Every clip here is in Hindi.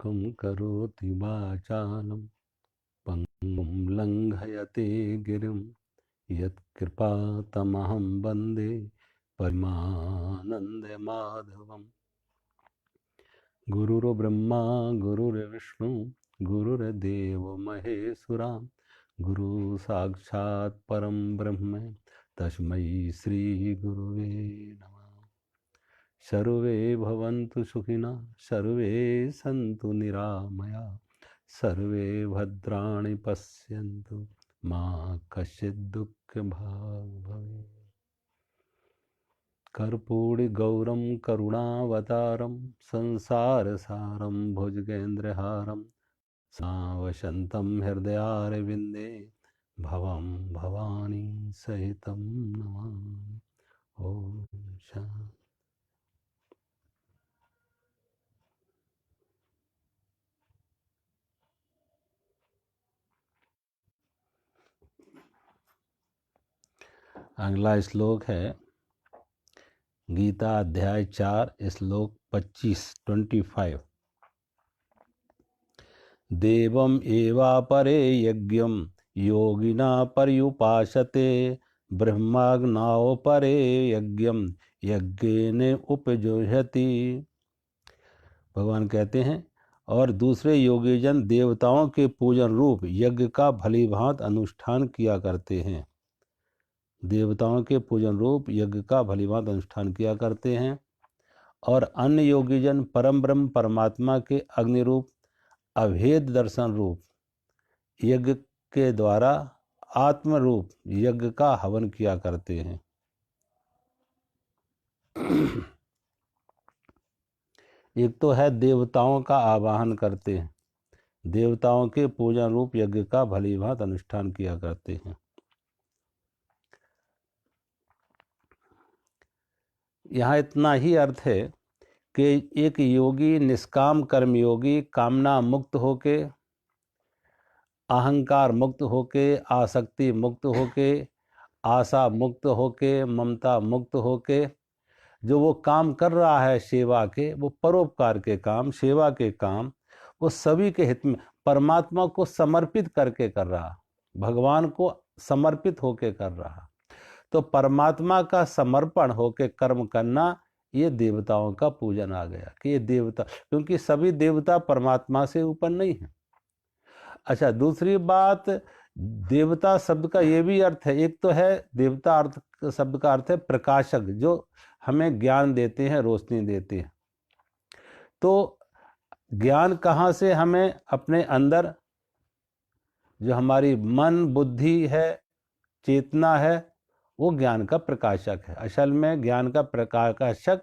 मूकं करोति वाचालं पङ्गुं लङ्घयते गिरिं यत्कृपातमहं वन्दे परमानन्दमाधवम्। गुरुर्ब्रह्मा गुरुर्विष्णु गुरुर्देवो महेश्वरा गुरु साक्षात् परं ब्रह्म तस्मै श्री गुरुवे नमः। सर्वे भवन्तु सुखिनः, सर्वे सन्तु निरामया, सर्वे भद्राणि पश्यन्तु मा कश्चित् दुःखभाग् भवेत्। कर्पूरगौरं करुणावतारं संसारसारं भुजगेन्द्रहारं सदा हृदयारविन्दे भवं भवानी सहितं नमामि। ओम शांति। अगला श्लोक है गीता अध्याय 4 श्लोक 25। देवम एवापरे यज्ञम योगिना पर्युपासते ब्रह्माग्नाओ परे यज्ञम यज्ञेन उपजुह्यति। भगवान कहते हैं और दूसरे योगीजन देवताओं के पूजन रूप यज्ञ का भलीभांत अनुष्ठान किया करते हैं। देवताओं के पूजन रूप यज्ञ का भलीभांत अनुष्ठान किया करते हैं और अन्य योगीजन परम ब्रह्म परमात्मा के अग्नि रूप अभेद दर्शन रूप यज्ञ के द्वारा आत्म रूप यज्ञ का हवन किया करते हैं। एक तो है देवताओं का आवाहन करते हैं, देवताओं के पूजन रूप यज्ञ का भलीभांत अनुष्ठान किया करते हैं। यहाँ इतना ही अर्थ है कि एक योगी निष्काम कर्मयोगी कामना मुक्त होके, अहंकार मुक्त होके, आसक्ति मुक्त होके, आशा मुक्त होके, ममता मुक्त होके जो वो काम कर रहा है सेवा के, वो परोपकार के काम, सेवा के काम, वो सभी के हित में परमात्मा को समर्पित करके कर रहा, भगवान को समर्पित होके कर रहा। तो परमात्मा का समर्पण होके कर्म करना, ये देवताओं का पूजन आ गया कि ये देवता, क्योंकि सभी देवता परमात्मा से ऊपर नहीं है। अच्छा, दूसरी बात, देवता शब्द का ये भी अर्थ है, एक तो है देवता अर्थ शब्द का अर्थ है प्रकाशक, जो हमें ज्ञान देते हैं, रोशनी देते हैं। तो ज्ञान कहाँ से हमें अपने अंदर जो हमारी मन बुद्धि है, चेतना है, वो ज्ञान का प्रकाशक है। असल में ज्ञान का प्रकाशक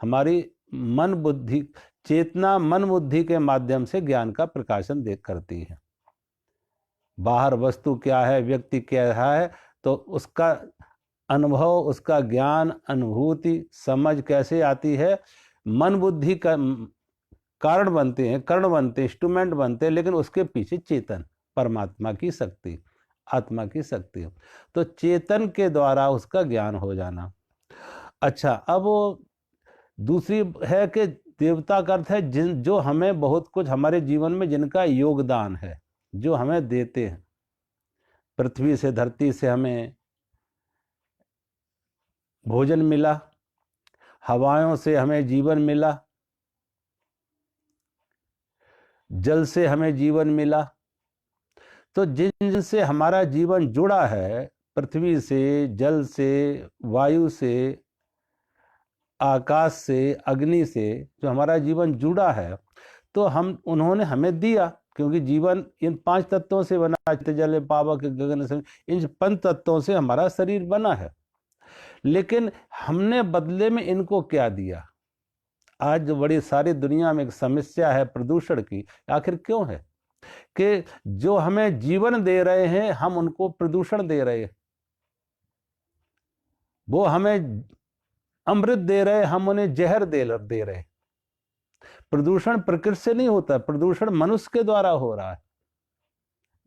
हमारी मन बुद्धि, चेतना मन बुद्धि के माध्यम से ज्ञान का प्रकाशन करती है। बाहर वस्तु क्या है, व्यक्ति क्या है, तो उसका अनुभव, उसका ज्ञान, अनुभूति, समझ कैसे आती है, मन बुद्धि का कारण बनते हैं, कर्ण बनते हैं, इंस्ट्रूमेंट बनते हैं, लेकिन उसके पीछे चेतन, परमात्मा की शक्ति, आत्मा की शक्ति। तो चेतन के द्वारा उसका ज्ञान हो जाना। अच्छा, अब दूसरी है कि देवता का अर्थ है जो हमें बहुत कुछ हमारे जीवन में जिनका योगदान है, जो हमें देते हैं। पृथ्वी से, धरती से हमें भोजन मिला, हवाओं से हमें जीवन मिला, जल से हमें जीवन मिला। तो जिन से हमारा जीवन जुड़ा है, पृथ्वी से, जल से, वायु से, आकाश से, अग्नि से, जो हमारा जीवन जुड़ा है, तो उन्होंने हमें दिया, क्योंकि जीवन इन 5 तत्वों से बना, जल पावक गगन से, इन 5 तत्वों से हमारा शरीर बना है। लेकिन हमने बदले में इनको क्या दिया? आज जो बड़ी सारी दुनिया में एक समस्या है प्रदूषण की, आखिर क्यों है? कि जो हमें जीवन दे रहे हैं, हम उनको प्रदूषण दे रहे हैं। वो हमें अमृत दे रहे, हम उन्हें जहर दे रहे। प्रदूषण प्रकृति से नहीं होता, प्रदूषण मनुष्य के द्वारा हो रहा है।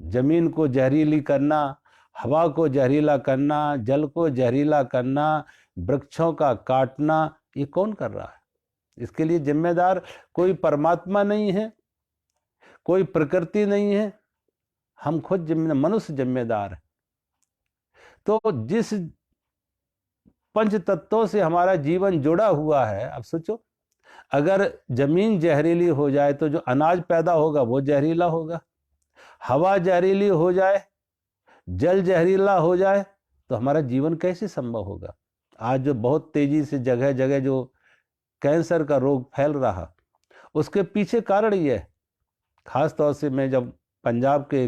जमीन को जहरीली करना, हवा को जहरीला करना, जल को जहरीला करना, वृक्षों का काटना, ये कौन कर रहा है? इसके लिए जिम्मेदार कोई परमात्मा नहीं है, कोई प्रकृति नहीं है, हम खुद मनुष्य जिम्मेदार है। तो जिस पंच तत्वों से हमारा जीवन जुड़ा हुआ है, अब सोचो, अगर जमीन जहरीली हो जाए तो जो अनाज पैदा होगा वो जहरीला होगा, हवा जहरीली हो जाए, जल जहरीला हो जाए, तो हमारा जीवन कैसे संभव होगा। आज जो बहुत तेजी से जगह जगह जो कैंसर का रोग फैल रहा, उसके पीछे कारण ये है। खास तौर से मैं जब पंजाब के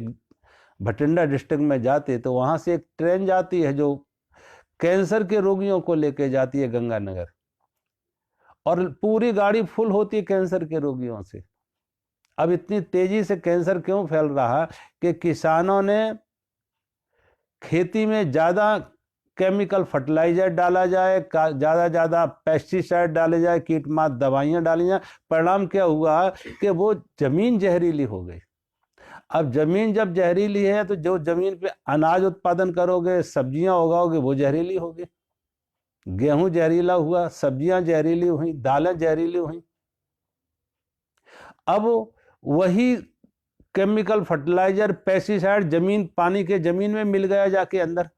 भटिंडा डिस्ट्रिक्ट में जाते तो वहाँ से एक ट्रेन जाती है जो कैंसर के रोगियों को लेके जाती है गंगानगर, और पूरी गाड़ी फुल होती है कैंसर के रोगियों से। अब इतनी तेजी से कैंसर क्यों फैल रहा कि किसानों ने खेती में ज़्यादा केमिकल फर्टिलाइजर डाला जाए, ज़्यादा पेस्टिसाइड डाले जाए, कीटनाशक दवाइयाँ डाली जाए। परिणाम क्या हुआ कि वो ज़मीन जहरीली हो गई। अब ज़मीन जब जहरीली है तो जो ज़मीन पे अनाज उत्पादन करोगे, सब्जियां उगाओगे, वो जहरीली होगी। गेहूं जहरीला हुआ, सब्जियां जहरीली हुई, दालें जहरीली हुई। अब वही केमिकल फर्टिलाइजर पेस्टिसाइड पानी के जमीन में मिल गया, जाके अंदर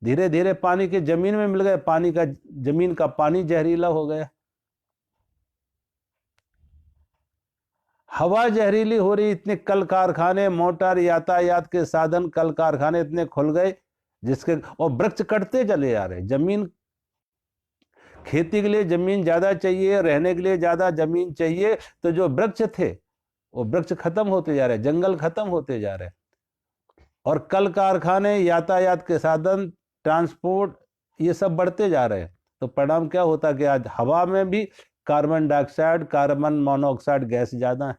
धीरे धीरे पानी के जमीन में मिल गया, जमीन का पानी जहरीला हो गया। हवा जहरीली हो रही, इतने कल कारखाने, मोटर, यातायात के साधन, कल कारखाने इतने खुल गए जिसके, और वृक्ष कटते चले जा रहे। जमीन, खेती के लिए जमीन ज्यादा चाहिए, रहने के लिए ज्यादा जमीन चाहिए, तो जो वृक्ष थे वो वृक्ष खत्म होते जा रहे, जंगल खत्म होते जा रहे, और कल कारखाने, यातायात के साधन, ट्रांसपोर्ट, ये सब बढ़ते जा रहे हैं। तो परिणाम क्या होता कि आज हवा में भी carbon dioxide, carbon monoxide gas ज्यादा है।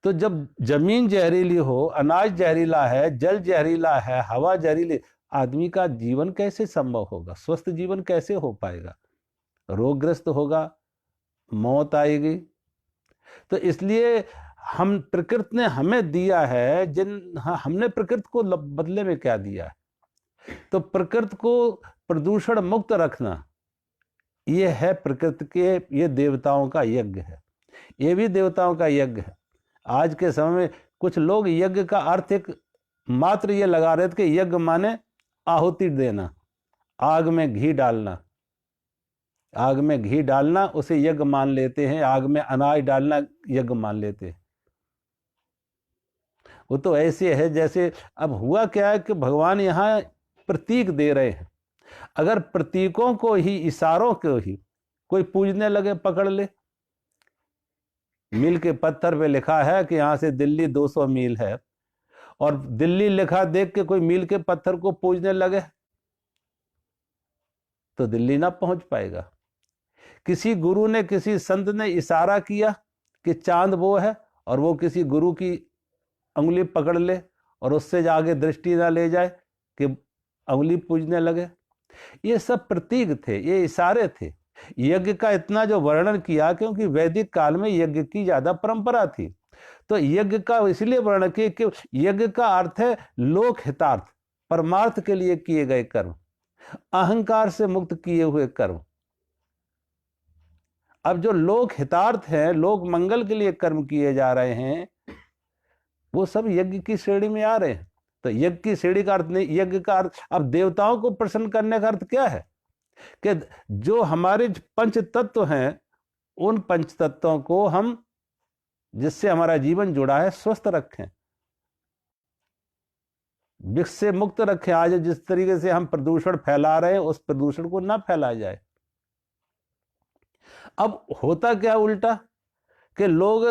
तो जब जमीन जहरीली हो, अनाज जहरीला है, जल जहरीला है, हवा जहरीली, आदमी का जीवन कैसे संभव होगा, स्वस्थ जीवन कैसे हो पाएगा, रोगग्रस्त होगा, मौत आएगी। तो इसलिए हम, प्रकृति ने हमें दिया है, हमने प्रकृति को बदले में क्या दिया है, तो प्रकृति को प्रदूषण मुक्त रखना, ये है प्रकृति के, ये देवताओं का यज्ञ है, ये भी देवताओं का यज्ञ है। आज के समय में कुछ लोग यज्ञ का अर्थ एक मात्र ये लगा रहे थे कि यज्ञ माने आहुति देना, आग में घी डालना, आग में घी डालना उसे यज्ञ मान लेते हैं, आग में अनाज डालना यज्ञ मान लेते हैं। वो तो ऐसे है जैसे, अब हुआ क्या है कि भगवान यहाँ प्रतीक दे रहे हैं। अगर प्रतीकों को ही, इशारों को ही कोई पूजने लगे, पकड़ ले, मील के पत्थर पे लिखा है कि यहां से दिल्ली 200 मील है, और दिल्ली लिखा देख के कोई मील के पत्थर को पूजने लगे तो दिल्ली ना पहुंच पाएगा। किसी गुरु ने, किसी संत ने इशारा किया कि चांद वो है, और वो किसी गुरु की उंगली पकड़ ले और उससे आगे दृष्टि ना ले जाए कि उंगली पूजने लगे। ये सब प्रतीक थे, ये इशारे थे। यज्ञ का इतना जो वर्णन किया क्योंकि वैदिक काल में यज्ञ की ज्यादा परंपरा थी, तो यज्ञ का इसलिए वर्णन किया कि यज्ञ का अर्थ है लोक हितार्थ, परमार्थ के लिए किए गए कर्म, अहंकार से मुक्त किए हुए कर्म। अब जो लोक हितार्थ है, लोक मंगल के लिए कर्म किए जा रहे हैं, वो सब यज्ञ की श्रेणी में आ रहे हैं। तो यज्ञ की श्रेणी का अर्थ नहीं, यज्ञ का अर्थ, अब देवताओं को प्रसन्न करने का अर्थ क्या है कि जो हमारे पंच तत्व हैं, उन पंच तत्वों को हम, जिससे हमारा जीवन जुड़ा है, स्वस्थ रखें, विष से मुक्त रखें। आज जिस तरीके से हम प्रदूषण फैला रहे हैं, उस प्रदूषण को ना फैलाया जाए। अब होता क्या उल्टा कि लोग,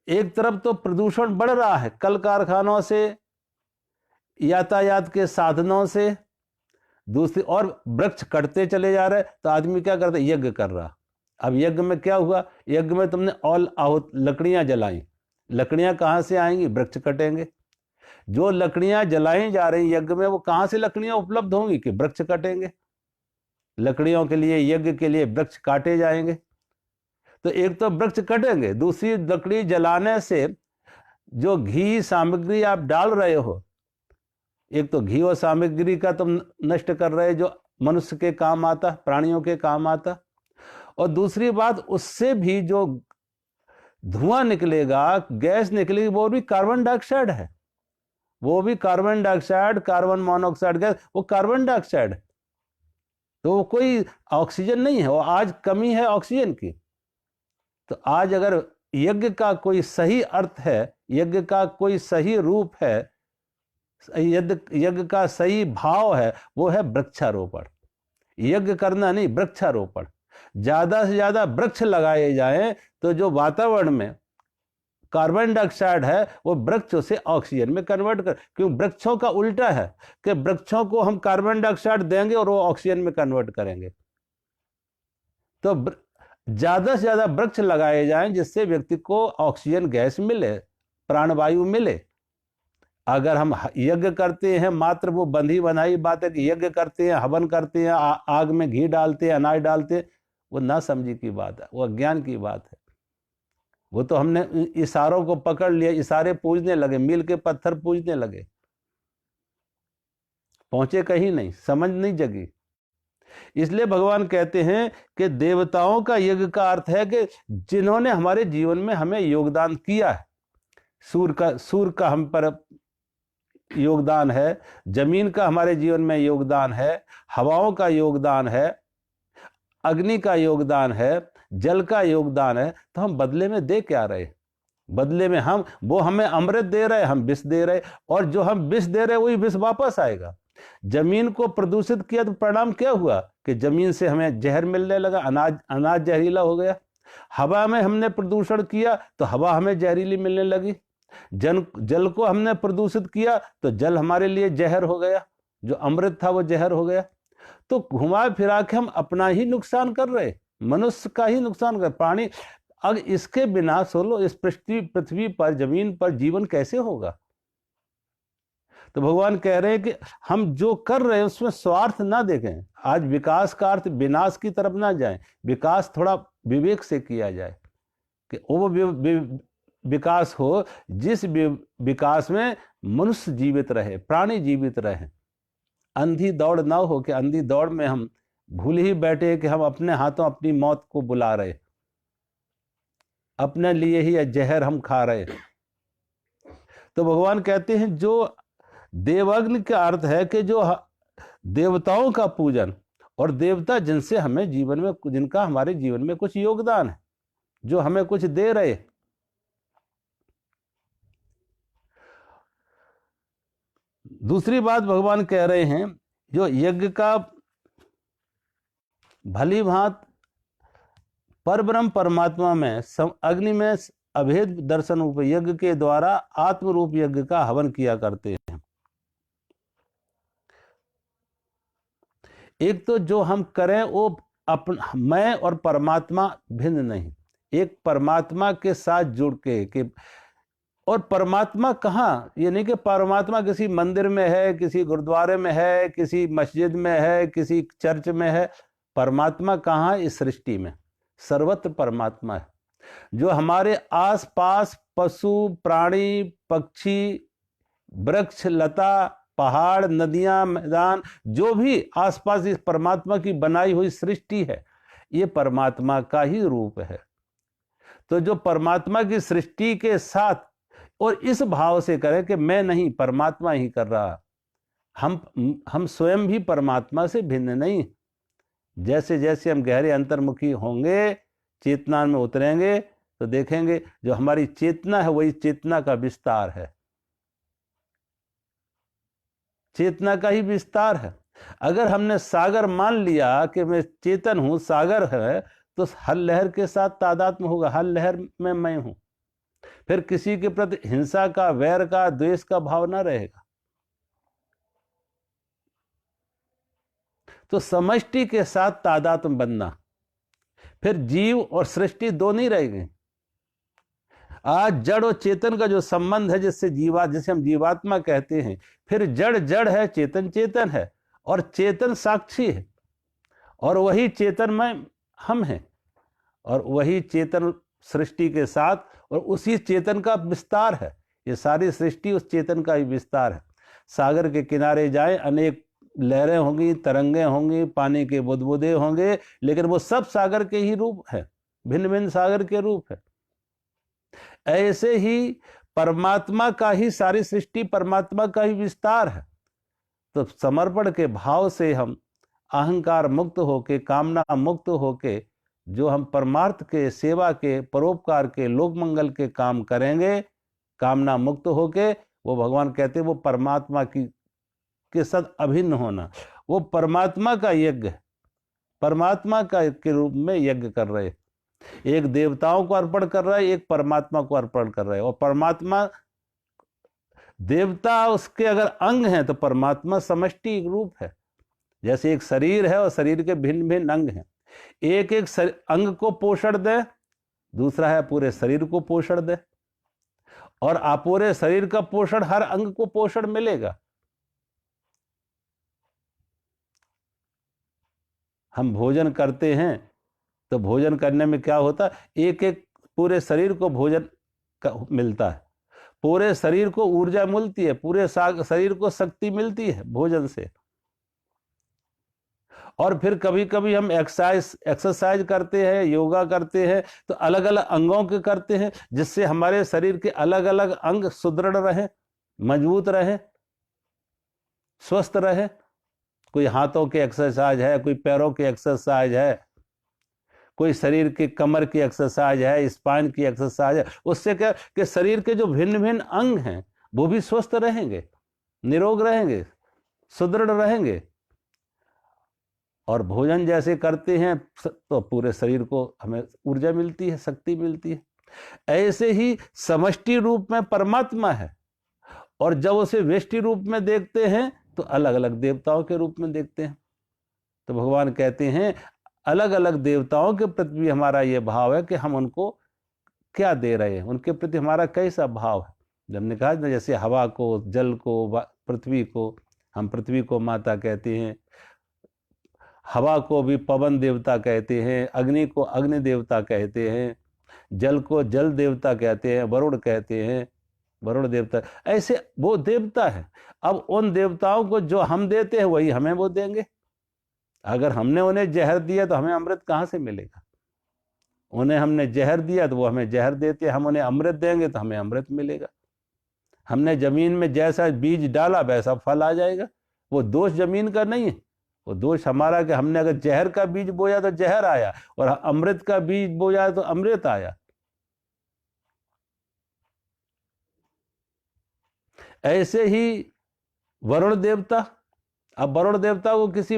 एक तरफ तो प्रदूषण बढ़ रहा है कल कारखानों से, यातायात के साधनों से, दूसरी और वृक्ष कटते चले जा रहे, तो आदमी क्या करता है, यज्ञ कर रहा। अब यज्ञ में क्या हुआ, यज्ञ में तुमने ऑल आहुत लकड़ियां जलाई, लकड़ियां कहां से आएंगी, वृक्ष कटेंगे। जो लकड़ियां जलाई जा रही यज्ञ में, वो कहां से लकड़ियां उपलब्ध होंगी कि वृक्ष कटेंगे। लकड़ियों के लिए, यज्ञ के लिए वृक्ष काटे जाएंगे, तो एक तो वृक्ष कटेंगे, दूसरी लकड़ी जलाने से जो घी सामग्री आप डाल रहे हो, एक तो घी और सामग्री का तुम नष्ट कर रहे, जो मनुष्य के काम आता, प्राणियों के काम आता, और दूसरी बात, उससे भी जो धुआं निकलेगा, गैस निकलेगी, वो भी कार्बन डाइऑक्साइड है, वो भी carbon dioxide, carbon monoxide gas, वो कार्बन डाइऑक्साइड है। तो वो कोई ऑक्सीजन नहीं है, वो आज कमी है ऑक्सीजन की। तो आज अगर यज्ञ का कोई सही अर्थ है, यज्ञ का कोई सही रूप है, यज्ञ का सही भाव है, वो है वृक्षारोपण। यज्ञ करना नहीं, वृक्षारोपण। ज्यादा से ज्यादा वृक्ष लगाए जाएं तो जो वातावरण में कार्बन डाइऑक्साइड है वो वृक्ष से ऑक्सीजन में कन्वर्ट कर, क्योंकि वृक्षों का उल्टा है कि वृक्षों को हम कार्बन डाइऑक्साइड देंगे और वो ऑक्सीजन में कन्वर्ट करेंगे। तो ज्यादा से ज्यादा वृक्ष लगाए जाएं जिससे व्यक्ति को ऑक्सीजन गैस मिले, प्राणवायु मिले। अगर हम यज्ञ करते हैं, मात्र वो बंधी बनाई बात है कि यज्ञ करते हैं, हवन करते हैं, आग में घी डालते हैं, अनाज डालते हैं, वो ना समझी की बात है, वो अज्ञान की बात है। वो तो हमने इशारों को पकड़ लिया, इशारे पूजने लगे, मील के पत्थर पूजने लगे, पहुंचे कहीं नहीं, समझ नहीं जगी। इसलिए भगवान कहते हैं कि देवताओं का यज्ञ का अर्थ है कि जिन्होंने हमारे जीवन में हमें योगदान किया है। सूर्य का हम पर योगदान है, जमीन का हमारे जीवन में योगदान है, हवाओं का योगदान है, अग्नि का योगदान है, जल का योगदान है। तो हम बदले में दे क्या रहे? बदले में वो हमें अमृत दे रहे, हम विष दे रहे, और जो हम विष दे रहे वही विष वापस आएगा। जमीन को प्रदूषित किया तो परिणाम क्या हुआ कि जमीन से हमें जहर मिलने लगा, अनाज जहरीला हो गया। हवा में हमने प्रदूषण किया तो हवा हमें जहरीली मिलने लगी। जल को हमने प्रदूषित किया तो जल हमारे लिए जहर हो गया, जो अमृत था वो जहर हो गया। तो घुमा फिरा के हम अपना ही नुकसान कर रहे, मनुष्य का ही नुकसान कर, प्राणी। अब इसके बिना सोलो इस पृथ्वी पर, जमीन पर जीवन कैसे होगा? तो भगवान कह रहे हैं कि हम जो कर रहे हैं उसमें स्वार्थ ना देखें। आज विकास का अर्थ विनाश की तरफ ना जाए, विकास थोड़ा विवेक से किया जाए कि वो विकास हो जिस विकास में मनुष्य जीवित रहे, प्राणी जीवित रहे। अंधी दौड़ ना हो कि अंधी दौड़ में हम भूल ही बैठे कि हम अपने हाथों अपनी मौत को बुला रहे, अपने लिए ही जहर हम खा रहे। तो भगवान कहते हैं जो देवअग्नि का अर्थ है कि जो देवताओं का पूजन, और देवता जिनसे हमें जीवन में, जिनका हमारे जीवन में कुछ योगदान है, जो हमें कुछ दे रहे। दूसरी बात भगवान कह रहे हैं, जो यज्ञ का भली भांत परब्रह्म परमात्मा में अग्नि में अभेद दर्शन रूप यज्ञ के द्वारा आत्म रूप यज्ञ का हवन किया करते हैं। एक तो जो हम करें वो मैं और परमात्मा भिन्न नहीं, एक परमात्मा के साथ जुड़ के और परमात्मा कहाँ, ये नहीं कि परमात्मा किसी मंदिर में है, किसी गुरुद्वारे में है, किसी मस्जिद में है, किसी चर्च में है। परमात्मा कहाँ? इस सृष्टि में सर्वत्र परमात्मा है। जो हमारे आसपास पशु, प्राणी, पक्षी, वृक्ष, लता, पहाड़, नदियां, मैदान, जो भी आसपास इस परमात्मा की बनाई हुई सृष्टि है, ये परमात्मा का ही रूप है। तो जो परमात्मा की सृष्टि के साथ और इस भाव से करें कि मैं नहीं, परमात्मा ही कर रहा, हम स्वयं भी परमात्मा से भिन्न नहीं। जैसे जैसे हम गहरे अंतर्मुखी होंगे, चेतना में उतरेंगे, तो देखेंगे जो हमारी चेतना है वही चेतना का विस्तार है, चेतना का ही विस्तार है। अगर हमने सागर मान लिया कि मैं चेतन हूं, सागर है, तो हर लहर के साथ तादात्म्य होगा, हर लहर में मैं हूं। फिर किसी के प्रति हिंसा का, वैर का, द्वेष का भाव ना रहेगा। तो समष्टि के साथ तादात्म्य बनना, फिर जीव और सृष्टि दो नहीं रहेंगे। आज जड़ और चेतन का जो संबंध है, जिसे हम जीवात्मा कहते हैं, फिर जड़ जड़ है, चेतन चेतन है, और चेतन साक्षी है, और वही चेतन में हम हैं, और वही चेतन सृष्टि के साथ, और उसी चेतन का विस्तार है। ये सारी सृष्टि उस चेतन का ही विस्तार है। सागर के किनारे जाए, अनेक लहरें होंगी, तरंगे होंगी, पानी के बुदबुदे होंगे, लेकिन वो सब सागर के ही रूप है, भिन्न भिन्न सागर के रूप है। ऐसे ही परमात्मा का ही, सारी सृष्टि परमात्मा का ही विस्तार है। तो समर्पण के भाव से हम अहंकार मुक्त होके, कामना मुक्त होके, जो हम परमार्थ के, सेवा के, परोपकार के, लोक मंगल के काम करेंगे, कामना मुक्त होके, वो भगवान कहते हैं वो परमात्मा की के साथ अभिन्न होना। वो परमात्मा का यज्ञ है, परमात्मा का के रूप में यज्ञ कर रहे, एक देवताओं को अर्पण कर रहा है, एक परमात्मा को अर्पण कर रहा है। और परमात्मा, देवता उसके अगर अंग हैं तो परमात्मा समष्टि एक रूप है। जैसे एक शरीर है और शरीर के भिन्न भिन्न अंग हैं, एक एक अंग को पोषण दे, दूसरा है पूरे शरीर को पोषण दे, और आप पूरे शरीर का पोषण, हर अंग को पोषण मिलेगा। हम भोजन करते हैं तो भोजन करने में क्या होता है, एक एक पूरे शरीर को भोजन मिलता है, पूरे शरीर को ऊर्जा मिलती है, पूरे शरीर को शक्ति मिलती है भोजन से। और फिर कभी कभी हम एक्सरसाइज करते हैं, योगा करते हैं, तो अलग अलग अंगों के करते हैं, जिससे हमारे शरीर के अलग अलग अंग सुदृढ़ रहे, मजबूत रहे, स्वस्थ रहे। कोई हाथों की एक्सरसाइज है, कोई पैरों की एक्सरसाइज है, कोई शरीर की कमर की एक्सरसाइज है, स्पाइन की एक्सरसाइज है। उससे क्या कि शरीर के जो भिन्न भिन्न अंग हैं वो भी स्वस्थ रहेंगे, निरोग रहेंगे, सुदृढ़ रहेंगे। और भोजन जैसे करते हैं तो पूरे शरीर को हमें ऊर्जा मिलती है, शक्ति मिलती है। ऐसे ही समष्टि रूप में परमात्मा है, और जब उसे व्यष्टि रूप में देखते हैं तो अलग अलग देवताओं के रूप में देखते हैं। तो भगवान कहते हैं अलग अलग देवताओं के प्रति भी हमारा ये भाव है कि हम उनको क्या दे रहे हैं, उनके प्रति हमारा कैसा भाव है। जब हमने कहा ना, जैसे हवा को, जल को, पृथ्वी को, हम पृथ्वी को माता कहते हैं, हवा को भी पवन देवता कहते हैं, अग्नि को अग्नि देवता कहते हैं, जल को जल देवता कहते हैं, वरुण कहते हैं, वरुण देवता। ऐसे वो देवता है। अब उन देवताओं को जो हम देते हैं वही हमें वो देंगे। अगर हमने उन्हें जहर दिया तो हमें अमृत कहाँ से मिलेगा? उन्हें हमने जहर दिया तो वो हमें जहर देते हैं, हम उन्हें अमृत देंगे तो हमें अमृत मिलेगा। हमने जमीन में जैसा बीज डाला वैसा फल आ जाएगा। वो दोष जमीन का नहीं है, वो दोष हमारा कि हमने अगर जहर का बीज बोया तो जहर आया, और अमृत का बीज बोया तो अमृत आया। ऐसे ही वरुण देवता, अब वरुण देवता को किसी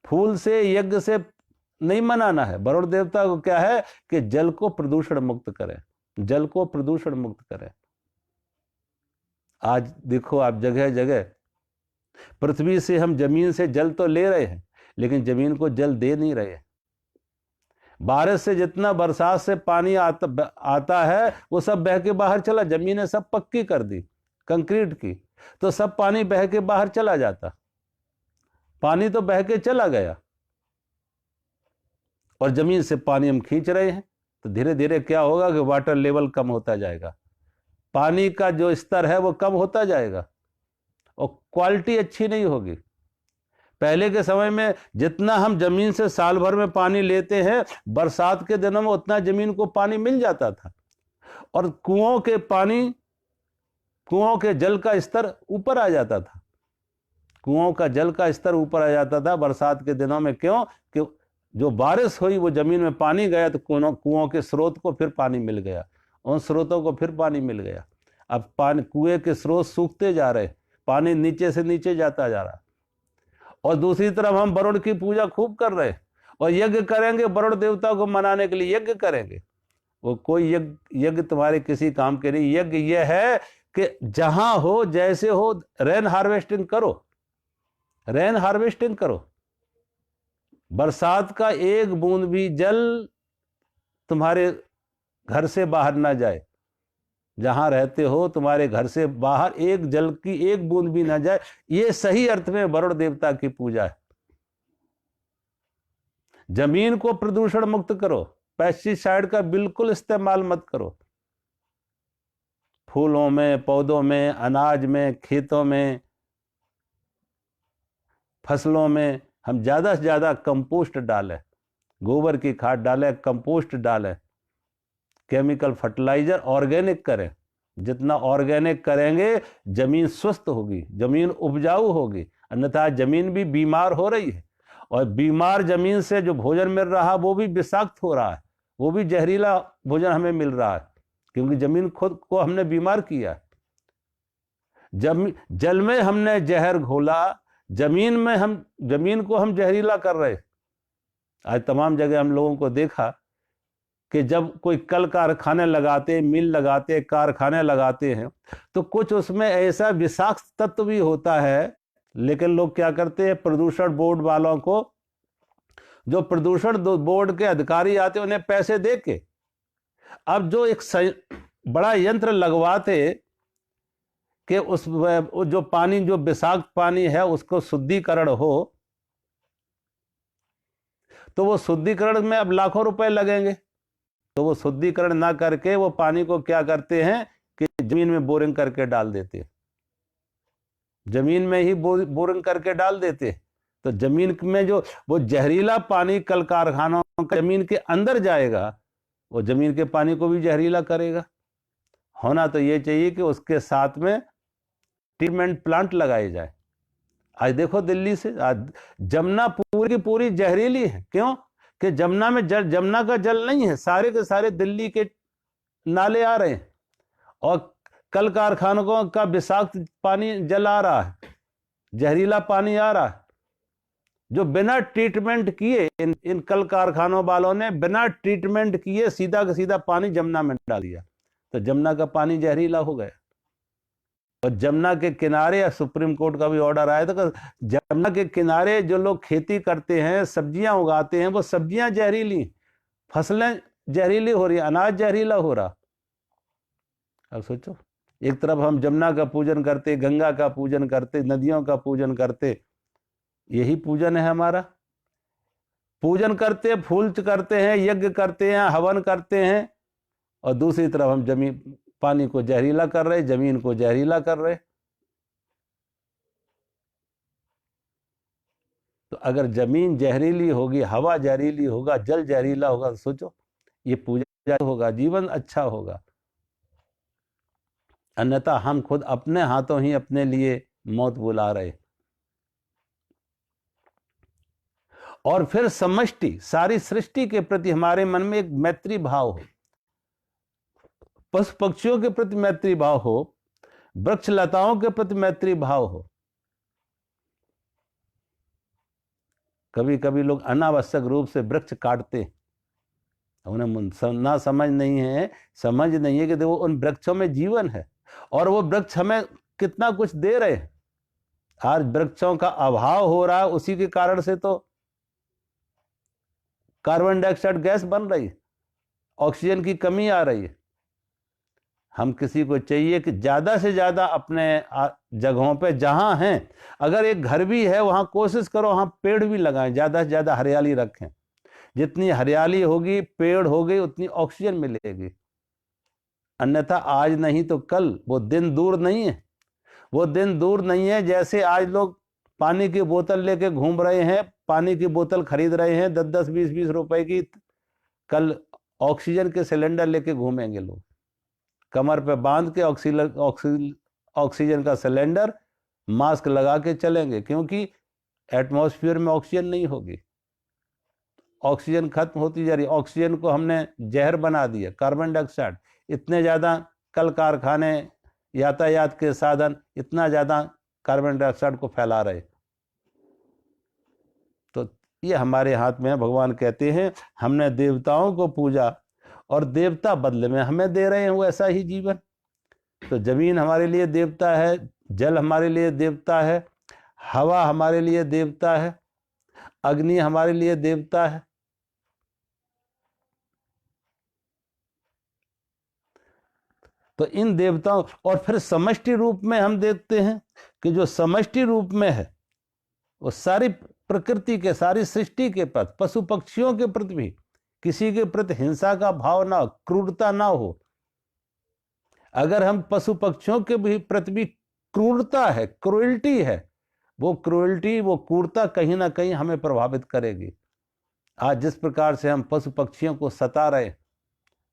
फूल से यज्ञ से नहीं मनाना है। वरुण देवता को क्या है कि जल को प्रदूषण मुक्त करें, जल को प्रदूषण मुक्त करें। आज देखो आप जगह जगह पृथ्वी से, हम जमीन से जल तो ले रहे हैं लेकिन जमीन को जल दे नहीं रहे। बारिश से जितना, बरसात से पानी आता है वो सब बह के बाहर चला, जमीन ने सब पक्की कर दी कंक्रीट की, तो सब पानी बह के बाहर चला जाता, पानी तो बह के चला गया। और जमीन से पानी हम खींच रहे हैं तो धीरे धीरे क्या होगा कि वाटर लेवल कम होता जाएगा, पानी का जो स्तर है वो कम होता जाएगा और क्वालिटी अच्छी नहीं होगी। पहले के समय में जितना हम जमीन से साल भर में पानी लेते हैं, बरसात के दिनों में उतना जमीन को पानी मिल जाता था, और कुओं के जल का स्तर ऊपर आ जाता था, कुओं का जल का स्तर ऊपर आ जाता था बरसात के दिनों में। क्यों? कि जो बारिश हुई वो जमीन में पानी गया तो कुओं के स्रोत को फिर पानी मिल गया, उन स्रोतों को फिर पानी मिल गया। अब पानी, कुएं के स्रोत सूखते जा रहे, पानी नीचे से नीचे जाता जा रहा। और दूसरी तरफ हम वरुण की पूजा खूब कर रहे और यज्ञ करेंगे, वरुण देवता को मनाने के लिए यज्ञ करेंगे। वो कोई यज्ञ तुम्हारे किसी काम के नहीं। यज्ञ यह है कि जहां हो, जैसे हो, रेन हार्वेस्टिंग करो, रेन हार्वेस्टिंग करो। बरसात का एक बूंद भी जल तुम्हारे घर से बाहर ना जाए, जहां रहते हो तुम्हारे घर से बाहर एक जल की एक बूंद भी ना जाए। ये सही अर्थ में वरुण देवता की पूजा है। जमीन को प्रदूषण मुक्त करो, पेस्टिसाइड का बिल्कुल इस्तेमाल मत करो। फूलों में, पौधों में, अनाज में, खेतों में, फसलों में हम ज़्यादा से ज़्यादा कंपोस्ट डालें, गोबर की खाद डालें, कंपोस्ट डालें, केमिकल फर्टिलाइजर ऑर्गेनिक करें। जितना ऑर्गेनिक करेंगे जमीन स्वस्थ होगी, जमीन उपजाऊ होगी, अन्यथा जमीन भी बीमार हो रही है और बीमार जमीन से जो भोजन मिल रहा है वो भी विषाक्त हो रहा है, वो भी जहरीला भोजन हमें मिल रहा है, क्योंकि जमीन खुद को हमने बीमार किया। जल में हमने जहर घोला, जमीन को हम जहरीला कर रहे। आज तमाम जगह हम लोगों को देखा कि जब कोई कल कारखाने लगाते, मिल लगाते, कारखाने लगाते हैं तो कुछ उसमें ऐसा विषाक्त तत्व भी होता है, लेकिन लोग क्या करते हैं, प्रदूषण बोर्ड वालों को, जो प्रदूषण बोर्ड के अधिकारी आते हैं उन्हें पैसे दे के अब जो एक बड़ा यंत्र लगवाते कि उस जो पानी, जो विषाक्त पानी है उसको शुद्धिकरण हो, तो वो शुद्धिकरण में अब लाखों रुपए लगेंगे। तो वो शुद्धिकरण ना करके वो पानी को क्या करते हैं कि जमीन में बोरिंग करके डाल देते हैं, जमीन में ही बोरिंग करके डाल देते हैं। तो जमीन में जो वो जहरीला पानी कल कारखानों का जमीन के अंदर जाएगा, वो जमीन के पानी को भी जहरीला करेगा। होना तो ये चाहिए कि उसके साथ में ट्रीटमेंट प्लांट लगाए जाए। आज देखो दिल्ली से, आज जमुना पूरी की पूरी जहरीली है। क्यों? कि जमुना में जमुना का जल नहीं है, सारे के सारे दिल्ली के नाले आ रहे हैं और कल कारखानों का विषाक्त पानी जल आ रहा है, जहरीला पानी आ रहा है, जो बिना ट्रीटमेंट किए इन कल कारखानों वालों ने बिना ट्रीटमेंट किए सीधा का सीधा पानी जमुना में डाल दिया, तो जमुना का पानी जहरीला हो गया। और जमुना के किनारे सुप्रीम कोर्ट का भी ऑर्डर आया था कि जमुना के किनारे जो लोग खेती करते हैं, सब्जियां उगाते हैं, वो सब्जियां जहरीली, फसलें जहरीली हो रही, अनाज जहरीला हो रहा। अब सोचो, एक तरफ हम जमुना का पूजन करते, गंगा का पूजन करते, नदियों का पूजन करते, यही पूजन है हमारा। पूजन करते, फूल करते हैं, यज्ञ करते हैं, हवन करते हैं, और दूसरी तरफ हम जमीन पानी को जहरीला कर रहे, जमीन को जहरीला कर रहे। तो अगर जमीन जहरीली होगी, हवा जहरीली होगा, जल जहरीला होगा, तो सोचो ये पूजा होगा, जीवन अच्छा होगा। अन्यथा हम खुद अपने हाथों ही अपने लिए मौत बुला रहे। और फिर समष्टि, सारी सृष्टि के प्रति हमारे मन में एक मैत्री भाव हो, पशु पक्षियों के प्रति मैत्री भाव हो, वृक्ष लताओं के प्रति मैत्री भाव हो। कभी कभी लोग अनावश्यक रूप से वृक्ष काटते, उन्हें ना समझ नहीं है कि देखो उन वृक्षों में जीवन है और वो वृक्ष हमें कितना कुछ दे रहे हैं। आज वृक्षों का अभाव हो रहा है, उसी के कारण से तो कार्बन डाइऑक्साइड गैस बन रही है, ऑक्सीजन की कमी आ रही है। हम किसी को चाहिए कि ज़्यादा से ज़्यादा अपने जगहों पे जहाँ हैं, अगर एक घर भी है वहाँ कोशिश करो वहाँ पेड़ भी लगाएं, ज़्यादा से ज़्यादा हरियाली रखें। जितनी हरियाली होगी, पेड़ होगी, उतनी ऑक्सीजन मिलेगी। अन्यथा आज नहीं तो कल वो दिन दूर नहीं है, वो दिन दूर नहीं है। जैसे आज लोग पानी की बोतल लेके घूम रहे हैं, पानी की बोतल खरीद रहे हैं 10-10, 20-20 रुपए की, कल ऑक्सीजन के सिलेंडर लेके घूमेंगे लोग, कमर पे बांध के ऑक्सीजन का सिलेंडर, मास्क लगा के चलेंगे, क्योंकि एटमॉस्फेयर में ऑक्सीजन नहीं होगी, ऑक्सीजन खत्म होती जा रही। ऑक्सीजन को हमने जहर बना दिया, कार्बन डाइऑक्साइड। इतने ज़्यादा कल कारखाने, यातायात के साधन इतना ज़्यादा कार्बन डाइऑक्साइड को फैला रहे। तो ये हमारे हाथ में है। भगवान कहते हैं हमने देवताओं को पूजा और देवता बदले में हमें दे रहे हैं वैसा ही जीवन। तो जमीन हमारे लिए देवता है, जल हमारे लिए देवता है, हवा हमारे लिए देवता है, अग्नि हमारे लिए देवता है। तो इन देवताओं, और फिर समष्टि रूप में हम देखते हैं कि जो समष्टि रूप में है वो सारी प्रकृति के, सारी सृष्टि के प्रति, पशु पक्षियों के प्रति भी किसी के प्रति हिंसा का भाव ना, क्रूरता ना हो। अगर हम पशु पक्षियों के भी प्रति भी क्रूरता है, क्रूरल्टी है, वो क्रूरल्टी, वो क्रूरता कहीं ना कहीं हमें प्रभावित करेगी। आज जिस प्रकार से हम पशु पक्षियों को सता रहे,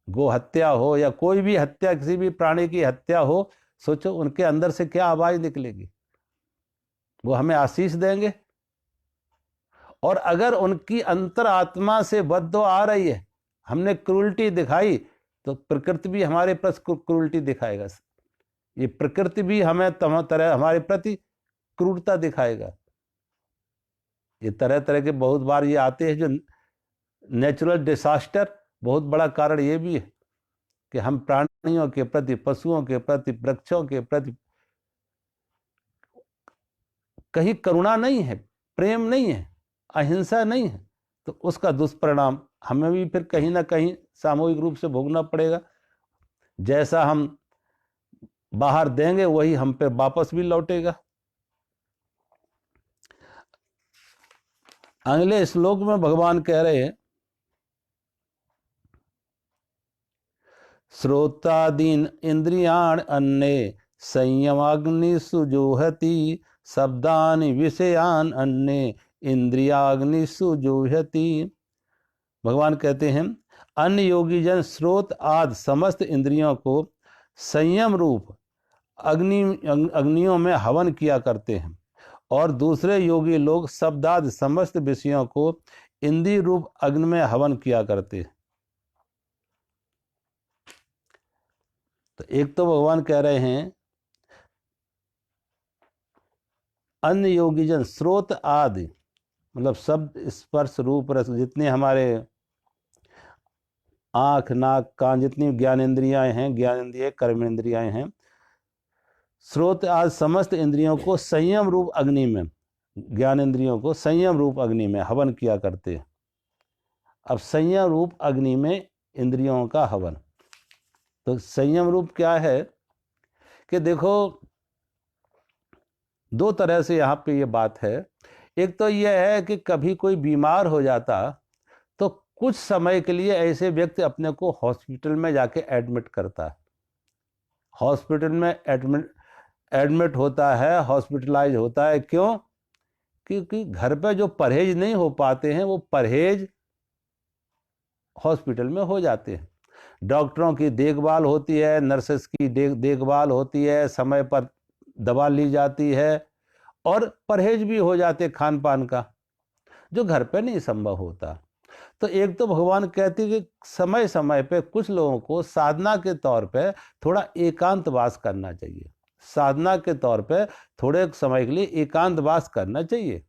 गो हत्या हो या कोई भी हत्या, किसी भी प्राणी की हत्या हो, सोचो उनके अंदर से क्या आवाज निकलेगी। वो हमें आशीष देंगे? और अगर उनकी अंतरात्मा से बद्दुआ आ रही है, हमने क्रूरल्टी दिखाई, तो प्रकृति भी हमारे प्रति क्रूरल्टी दिखाएगा। ये प्रकृति भी हमें तरह हमारे प्रति क्रूरता दिखाएगा। ये तरह तरह के बहुत बार ये आते हैं जो नेचुरल डिसास्टर। बहुत बड़ा कारण ये भी है कि हम प्राणियों के प्रति, पशुओं के प्रति, वृक्षों के प्रति कहीं करुणा नहीं है, प्रेम नहीं है, अहिंसा नहीं है, तो उसका दुष्परिणाम हमें भी फिर कहीं ना कहीं सामूहिक रूप से भोगना पड़ेगा। जैसा हम बाहर देंगे वही हम पे वापस भी लौटेगा। अगले श्लोक में भगवान कह रहे हैं, श्रोतादीन इंद्रियाण अन्ये संयमाग्नि सुजोहति शब्दानि विषयान अन्ये इंद्रियाग्नि सुजोहति। भगवान कहते हैं, अन्य योगी जन स्रोत आदि समस्त इंद्रियों को संयम रूप अग्नियों में हवन किया करते हैं, और दूसरे योगी लोग शब्दादि समस्त विषयों को इंद्रिय रूप अग्नि में हवन किया करते हैं। तो एक तो भगवान कह रहे हैं, अन्य योगी जन स्रोत आदि, मतलब शब्द स्पर्श रूप रस, जितने हमारे आँख नाक कान, जितनी ज्ञानेंद्रियाएं हैं, ज्ञानेंद्रिय कर्मेंद्रियाएं हैं, स्रोत आदि समस्त इंद्रियों को संयम रूप अग्नि में, ज्ञानेंद्रियों को संयम रूप अग्नि में हवन किया करते हैं। अब संयम रूप अग्नि में इंद्रियों का हवन, तो संयम रूप क्या है कि देखो, दो तरह से यहाँ पे ये बात है। एक तो यह है कि कभी कोई बीमार हो जाता तो कुछ समय के लिए ऐसे व्यक्ति अपने को हॉस्पिटल में जाके एडमिट करता है, हॉस्पिटल में एडमिट होता है, हॉस्पिटलाइज होता है। क्यों? क्योंकि घर पे जो परहेज नहीं हो पाते हैं वो परहेज हॉस्पिटल में हो जाते हैं। डॉक्टरों की देखभाल होती है, नर्सेस की देखभाल होती है, समय पर दवा ली जाती है, और परहेज भी हो जाते खान पान का, जो घर पे नहीं संभव होता। तो एक तो भगवान कहते हैं कि समय समय पे कुछ लोगों को साधना के तौर पे थोड़ा एकांतवास करना चाहिए। साधना के तौर पे थोड़े समय के लिए एकांतवास करना चाहिए।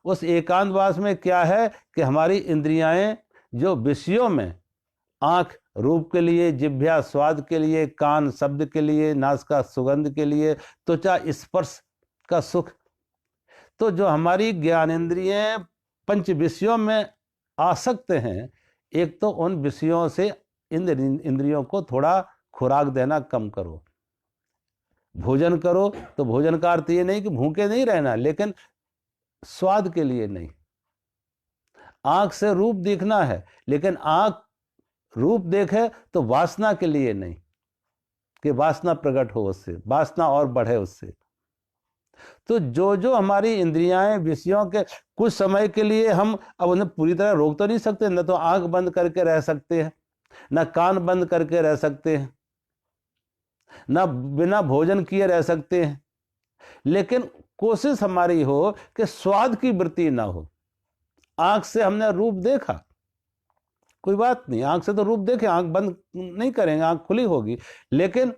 उस एकांतवास में क्या है कि हमारी इंद्रियाएं जो विषयों में, आँख रूप के लिए, जिह्वा स्वाद के लिए, कान शब्द के लिए, नासिका सुगंध के लिए, त्वचा स्पर्श का सुख, तो जो हमारी ज्ञानेंद्रियां पंच विषयों में आसक्त हैं, एक तो उन विषयों से इंद्रियों को थोड़ा खुराक देना कम करो। भोजन करो तो भोजन का अर्थ ये नहीं कि भूखे नहीं रहना, लेकिन स्वाद के लिए नहीं। आंख से रूप देखना है, लेकिन आंख रूप देखे तो वासना के लिए नहीं, कि वासना प्रकट हो उससे, वासना और बढ़े उससे। तो जो जो हमारी इंद्रियां विषयों के, कुछ समय के लिए हम अब उन्हें पूरी तरह रोक तो नहीं सकते, न तो आंख बंद करके रह सकते हैं, न कान बंद करके रह सकते हैं, न बिना भोजन किए रह सकते हैं, लेकिन कोशिश हमारी हो कि स्वाद की वृत्ति ना हो। आंख से हमने रूप देखा, कोई बात नहीं, आंख से तो रूप देखे, आंख बंद नहीं करेंगे, आंख खुली होगी, लेकिन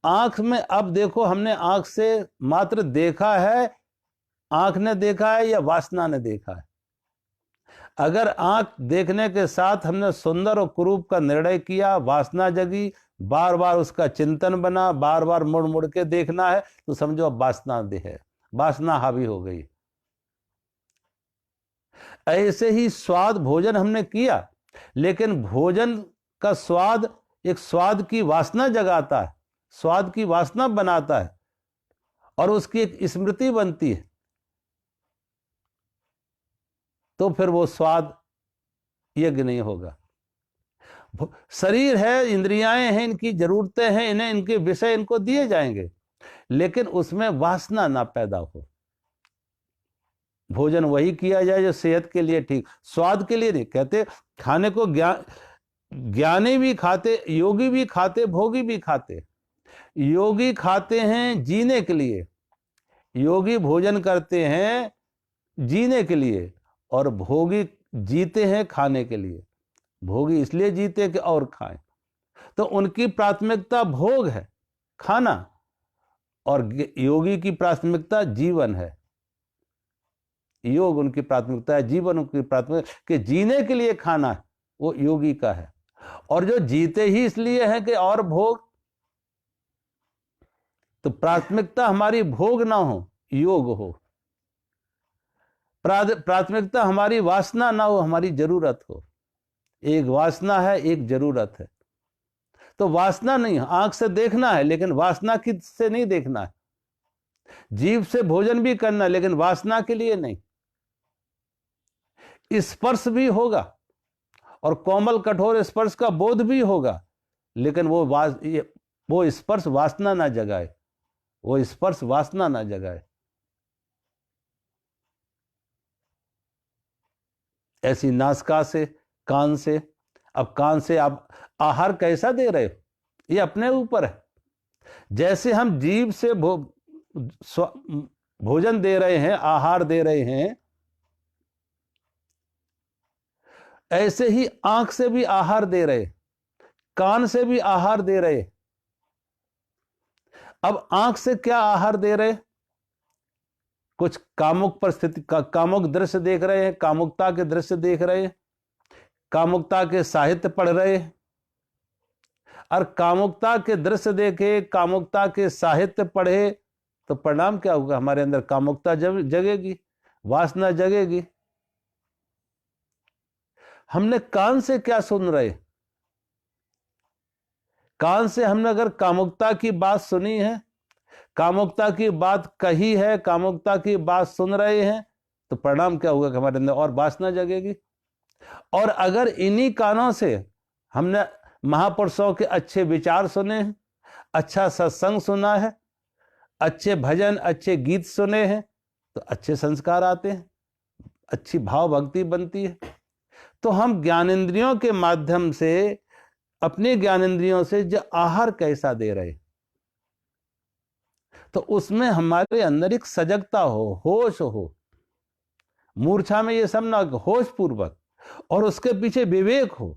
आंख में अब देखो, हमने आंख से मात्र देखा है, आंख ने देखा है या वासना ने देखा है। अगर आंख देखने के साथ हमने सुंदर और कुरूप का निर्णय किया, वासना जगी, बार बार उसका चिंतन बना, बार बार मुड़ मुड़ के देखना है, तो समझो अब वासना है, वासना हावी हो गई। ऐसे ही स्वाद, भोजन हमने किया, लेकिन भोजन का स्वाद एक स्वाद की वासना जगाता है, स्वाद की वासना बनाता है, और उसकी एक स्मृति बनती है, तो फिर वो स्वाद यज्ञ नहीं होगा। शरीर है, इंद्रियाएं हैं, इनकी जरूरतें हैं, इन्हें इनके विषय इनको दिए जाएंगे, लेकिन उसमें वासना ना पैदा हो। भोजन वही किया जाए जो सेहत के लिए ठीक, स्वाद के लिए नहीं। कहते खाने को ज्ञानी भी खाते, योगी भी खाते, भोगी भी खाते। योगी खाते हैं जीने के लिए, योगी भोजन करते हैं जीने के लिए, और भोगी जीते हैं खाने के लिए। भोगी इसलिए जीते कि और खाएं, तो उनकी प्राथमिकता भोग है, खाना, और योगी की प्राथमिकता जीवन है। योग उनकी प्राथमिकता है, जीवन उनकी प्राथमिकता, कि जीने के लिए खाना है, वो योगी का है। और जो जीते ही इसलिए है कि और भोग, तो प्राथमिकता हमारी भोग ना हो, योग हो। प्राथमिकता हमारी वासना ना हो, हमारी जरूरत हो। एक वासना है, एक जरूरत है। तो वासना नहीं, आंख से देखना है लेकिन वासना की से नहीं देखना है। जीभ से भोजन भी करना है लेकिन वासना के लिए नहीं। स्पर्श भी होगा और कोमल कठोर स्पर्श का बोध भी होगा, लेकिन वो स्पर्श वासना ना जगाए, वो स्पर्श वासना ना जगाए। ऐसी नासिका से, कान से। अब कान से आप आहार कैसा दे रहे हो, ये अपने ऊपर है। जैसे हम जीभ से भोजन दे रहे हैं, आहार दे रहे हैं, ऐसे ही आंख से भी आहार दे रहे, कान से भी आहार दे रहे। अब आंख से क्या आहार दे रहे? कुछ कामुक परिस्थिति, कामुक दृश्य देख रहे हैं, कामुकता के दृश्य देख रहे हैं, कामुकता के साहित्य पढ़ रहे हैं। और कामुकता के दृश्य देखे, कामुकता के साहित्य पढ़े, तो परिणाम क्या होगा? हमारे अंदर कामुकता जगेगी, वासना जगेगी। हमने कान से क्या सुन रहे? कान से हमने अगर कामुकता की बात सुनी है, कामुकता की बात कही है, कामुकता की बात सुन रहे हैं, तो परिणाम क्या होगा कि हमारे अंदर और वासना जगेगी। और अगर इन्हीं कानों से हमने महापुरुषों के अच्छे विचार सुने हैं, अच्छा सत्संग सुना है, अच्छे भजन, अच्छे गीत सुने हैं, तो अच्छे संस्कार आते हैं, अच्छी भाव भक्ति बनती है। तो हम ज्ञानेंद्रियों के माध्यम से, अपने ज्ञानेंद्रियों से जो आहार कैसा दे रहे, तो उसमें हमारे अंदर एक सजगता हो, होश हो, मूर्छा में ये सब ना, होश पूर्वक, और उसके पीछे विवेक हो।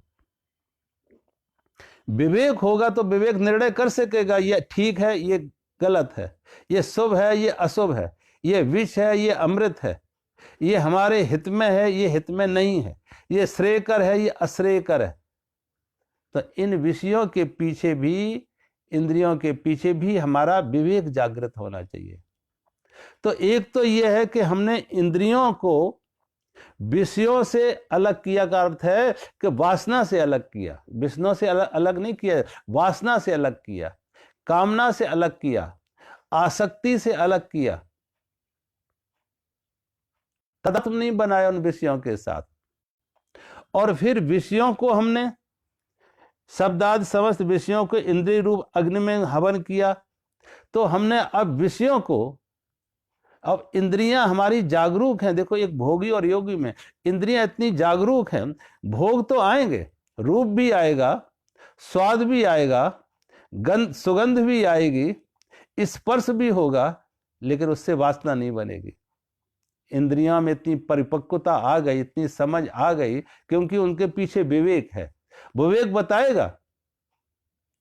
विवेक होगा तो विवेक निर्णय कर सकेगा, ये ठीक है, ये गलत है, ये शुभ है, ये अशुभ है, ये विष है, ये अमृत है, ये हमारे हित में है, ये हित में नहीं है, ये श्रेयकर है, ये अश्रेयकर है। तो इन विषयों के पीछे भी, इंद्रियों के पीछे भी हमारा विवेक जागृत होना चाहिए। तो एक तो यह है कि हमने इंद्रियों को विषयों से अलग किया का अर्थ है कि वासना से अलग किया। विषयों से अलग नहीं किया, वासना से अलग किया, कामना से अलग किया, आसक्ति से अलग किया, तादात्म्य नहीं बनाया उन विषयों के साथ। और फिर विषयों को हमने, शब्दादि समस्त विषयों को इंद्रिय रूप अग्नि में हवन किया। तो हमने अब विषयों को, अब इंद्रियां हमारी जागरूक हैं। देखो, एक भोगी और योगी में इंद्रियां इतनी जागरूक हैं, भोग तो आएंगे, रूप भी आएगा, स्वाद भी आएगा, सुगंध भी आएगी, स्पर्श भी होगा, लेकिन उससे वासना नहीं बनेगी। इंद्रियां में इतनी परिपक्वता आ गई, इतनी समझ आ गई, क्योंकि उनके पीछे विवेक है। विवेक बताएगा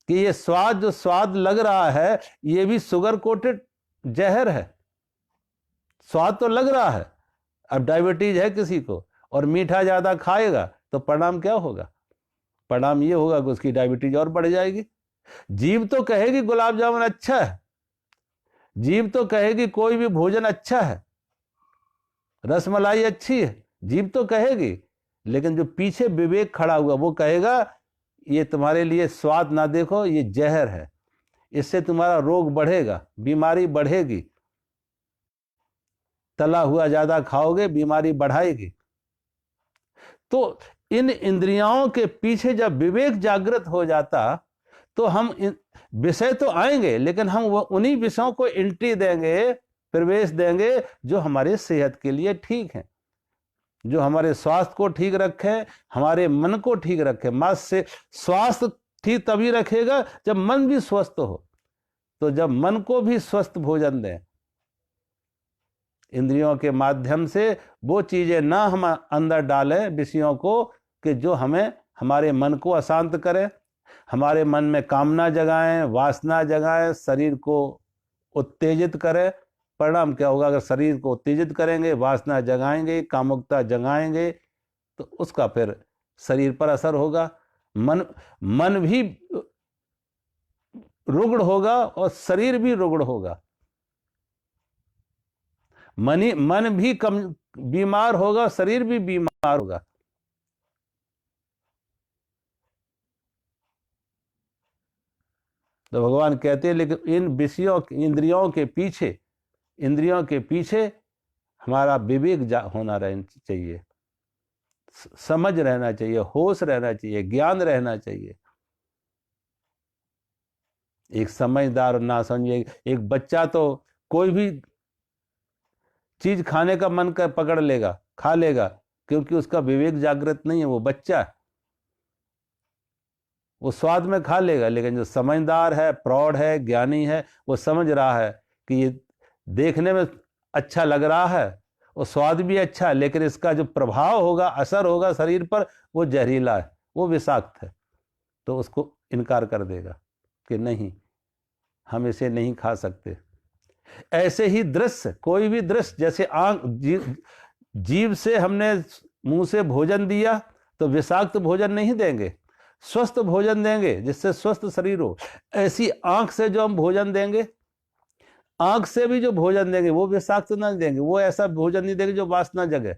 कि ये स्वाद, जो स्वाद लग रहा है, ये भी शुगर कोटेड जहर है। स्वाद तो लग रहा है, अब डायबिटीज है किसी को और मीठा ज्यादा खाएगा, तो परिणाम क्या होगा? परिणाम ये होगा कि उसकी डायबिटीज और बढ़ जाएगी। जीभ तो कहेगी गुलाब जामुन अच्छा है, जीभ तो कहेगी कोई भी भोजन अच्छा है, रसमलाई अच्छी है, जीभ तो कहेगी, लेकिन जो पीछे विवेक खड़ा हुआ वो कहेगा ये तुम्हारे लिए स्वाद ना देखो, ये जहर है, इससे तुम्हारा रोग बढ़ेगा, बीमारी बढ़ेगी, तला हुआ ज्यादा खाओगे बीमारी बढ़ाएगी। तो इन इंद्रियों के पीछे जब विवेक जागृत हो जाता, तो हम विषय तो आएंगे, लेकिन हम वो उन्हीं विषयों को एंट्री देंगे प्रवेश देंगे जो हमारे सेहत के लिए ठीक है, जो हमारे स्वास्थ्य को ठीक रखे, हमारे मन को ठीक रखे। मन से स्वास्थ्य ठीक तभी रखेगा जब मन भी स्वस्थ हो। तो जब मन को भी स्वस्थ भोजन दें, इंद्रियों के माध्यम से वो चीजें ना हम अंदर डालें विषयों को कि जो हमें हमारे मन को अशांत करें, हमारे मन में कामना जगाएं, वासना जगाएं, शरीर को उत्तेजित करें। परिणाम क्या होगा? अगर शरीर को उत्तेजित करेंगे, वासना जगाएंगे, कामुकता जगाएंगे, तो उसका फिर शरीर पर असर होगा। मन भी रुग्ण होगा और शरीर भी रुग्ण होगा। मन भी बीमार होगा, शरीर भी बीमार होगा। तो भगवान कहते हैं लेकिन इन विषयों इंद्रियों के पीछे हमारा विवेक होना चाहिए, समझ रहना चाहिए, होश रहना चाहिए, ज्ञान रहना चाहिए। एक समझदार ना समझे, एक बच्चा तो कोई भी चीज खाने का मन कर पकड़ लेगा, खा लेगा, क्योंकि उसका विवेक जागृत नहीं है, वो बच्चा है, वो स्वाद में खा लेगा। लेकिन जो समझदार है, प्रौढ़ है, ज्ञानी है, वो समझ रहा है कि ये देखने में अच्छा लग रहा है और स्वाद भी अच्छा है, लेकिन इसका जो प्रभाव होगा, असर होगा शरीर पर, वो जहरीला है, वो विषाक्त है। तो उसको इनकार कर देगा कि नहीं, हम इसे नहीं खा सकते। ऐसे ही दृश्य, कोई भी दृश्य, जैसे आंख जीभ से हमने मुंह से भोजन दिया तो विषाक्त भोजन नहीं देंगे, स्वस्थ भोजन देंगे जिससे स्वस्थ शरीर हो। ऐसी आंख से जो हम भोजन देंगे, आंख से भी जो भोजन देंगे वो विषाक्त ना देंगे, वो ऐसा भोजन नहीं देंगे जो वासना जगे,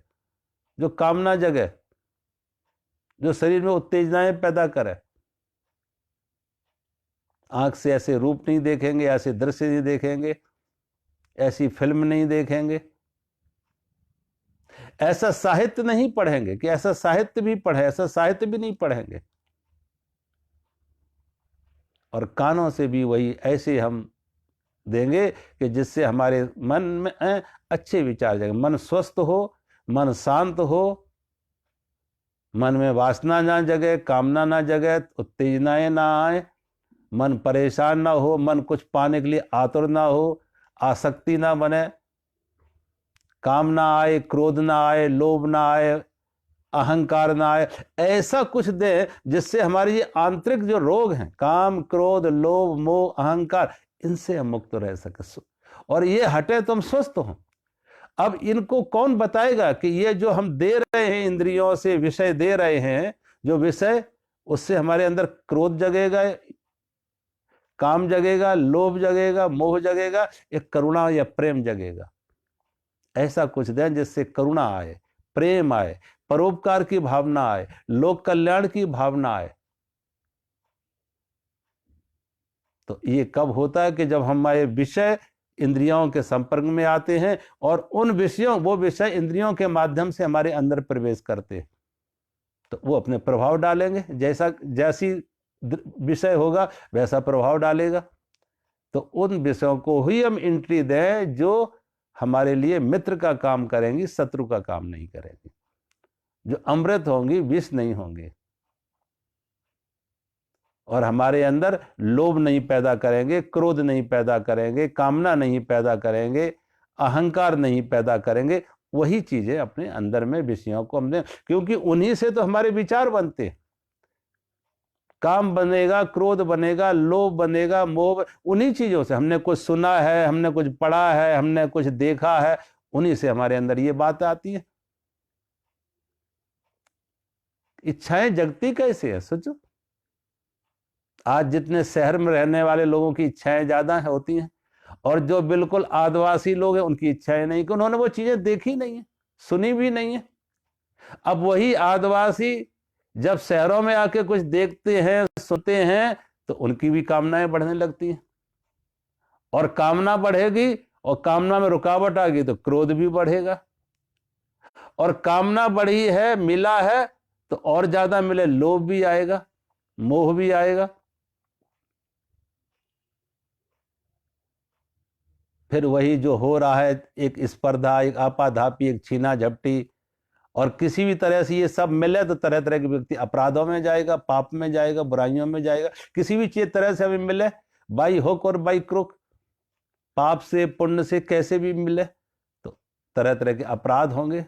जो कामना जगे, जो शरीर में उत्तेजनाएं पैदा करे। आंख से ऐसे रूप नहीं देखेंगे, ऐसे दृश्य नहीं देखेंगे, ऐसी फिल्म नहीं देखेंगे, ऐसा साहित्य नहीं पढ़ेंगे कि ऐसा साहित्य भी पढ़े, ऐसा साहित्य भी नहीं पढ़ेंगे। और कानों से भी वही ऐसे हम देंगे कि जिससे हमारे मन में अच्छे विचार जाएंगे, मन स्वस्थ हो, मन शांत हो, मन में वासना ना जगे, कामना ना जगे, उत्तेजनाएं ना आए, मन परेशान ना हो, मन कुछ पाने के लिए आतुर ना हो, आसक्ति ना बने, काम ना आए, क्रोध ना आए, लोभ ना आए, अहंकार ना आए। ऐसा कुछ दे जिससे हमारे ये आंतरिक जो रोग हैं, काम, क्रोध, लोभ, मोह, अहंकार, इनसे हम मुक्त रह सके और ये हटे तो हम स्वस्थ हों। अब इनको कौन बताएगा कि ये जो हम दे रहे हैं, इंद्रियों से विषय दे रहे हैं, जो विषय, उससे हमारे अंदर क्रोध जगेगा, काम जगेगा, लोभ जगेगा, मोह जगेगा, एक करुणा या प्रेम जगेगा। ऐसा कुछ दें जिससे करुणा आए, प्रेम आए, परोपकार की भावना आए, लोक कल्याण की भावना आए। तो ये कब होता है कि जब हमारे विषय इंद्रियों के संपर्क में आते हैं और वो विषय इंद्रियों के माध्यम से हमारे अंदर प्रवेश करते हैं, तो वो अपने प्रभाव डालेंगे। जैसी विषय होगा वैसा प्रभाव डालेगा। तो उन विषयों को ही हम एंट्री दें जो हमारे लिए मित्र का काम करेंगी, शत्रु का काम नहीं करेंगी, जो अमृत होंगी, विष नहीं होंगे, और हमारे अंदर लोभ नहीं पैदा करेंगे, क्रोध नहीं पैदा करेंगे, कामना नहीं पैदा करेंगे, अहंकार नहीं पैदा करेंगे। वही चीजें अपने अंदर में विषयों को हमने, क्योंकि उन्हीं से तो हमारे विचार बनते हैं। काम बनेगा, क्रोध बनेगा, लोभ बनेगा, मोह, उन्हीं चीजों से। हमने कुछ सुना है, हमने कुछ पढ़ा है, हमने कुछ देखा है, उन्हीं से हमारे अंदर ये बात आती है। इच्छाएं जगती कैसे है सोचो। आज जितने शहर में रहने वाले लोगों की इच्छाएं ज्यादा होती हैं, और जो बिल्कुल आदिवासी लोग हैं उनकी इच्छाएं नहीं, कि उन्होंने वो चीजें देखी नहीं है, सुनी भी नहीं है। अब वही आदिवासी जब शहरों में आके कुछ देखते हैं, सुनते हैं, तो उनकी भी कामनाएं बढ़ने लगती हैं, और कामना बढ़ेगी और कामना में रुकावट आ गई तो क्रोध भी बढ़ेगा, और कामना बढ़ी है, मिला है तो और ज्यादा मिले, लोभ भी आएगा, मोह भी आएगा। फिर वही जो हो रहा है, एक स्पर्धा, एक आपाधापी, एक छीना झपटी, और किसी भी तरह से ये सब मिले तो तरह तरह के व्यक्ति अपराधों में जाएगा, पाप में जाएगा, बुराइयों में जाएगा। किसी भी चीज तरह से हमें मिले, बाई हुक और बाई क्रुक, पाप से पुण्य से कैसे भी मिले, तो तरह तरह के अपराध होंगे।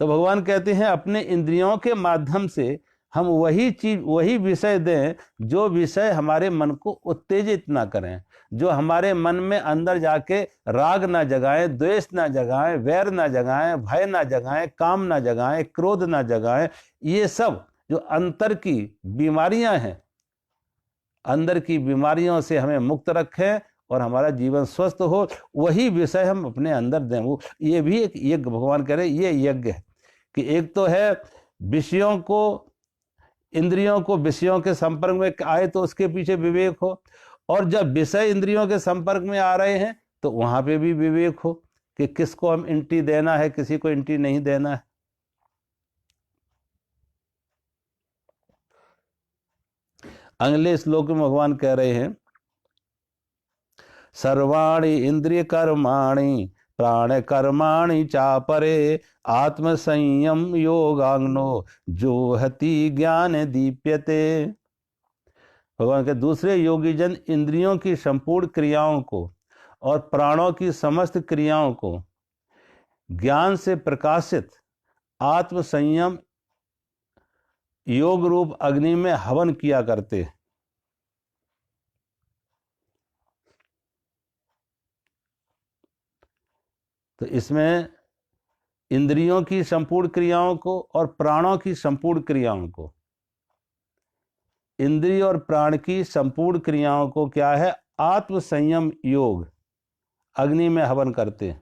तो भगवान कहते हैं अपने इंद्रियों के माध्यम से हम वही चीज, वही विषय दें जो विषय हमारे मन को उत्तेजित ना करें, जो हमारे मन में अंदर जाके राग ना जगाएं, द्वेष ना जगाएं, वैर ना जगाएं, भय ना जगाएं, काम ना जगाएं, क्रोध ना जगाएं। ये सब जो अंतर की बीमारियां हैं, अंदर की बीमारियों से हमें मुक्त रखें और हमारा जीवन स्वस्थ हो, वही विषय हम अपने अंदर दें। वो ये भी एक यज्ञ, भगवान कह रहे ये यज्ञ है कि एक तो है विषयों को, इंद्रियों को विषयों के संपर्क में आए तो उसके पीछे विवेक हो, और जब विषय इंद्रियों के संपर्क में आ रहे हैं तो वहां पे भी विवेक हो कि किसको हम एंट्री देना है, किसी को एंट्री नहीं देना है। अगले श्लोक में भगवान कह रहे हैं सर्वाणि इंद्रिय कर्माणि प्राण कर्माणि चापरे आत्म संयम योगाग्नो जोहति ज्ञान दीप्यते। भगवान के दूसरे योगी जन इंद्रियों की संपूर्ण क्रियाओं को और प्राणों की समस्त क्रियाओं को ज्ञान से प्रकाशित आत्म संयम योग रूप अग्नि में हवन किया करते। तो इसमें इंद्रियों की संपूर्ण क्रियाओं को और प्राणों की संपूर्ण क्रियाओं को, इंद्रिय और प्राण की संपूर्ण क्रियाओं को क्या है, आत्म संयम योग अग्नि में हवन करते हैं।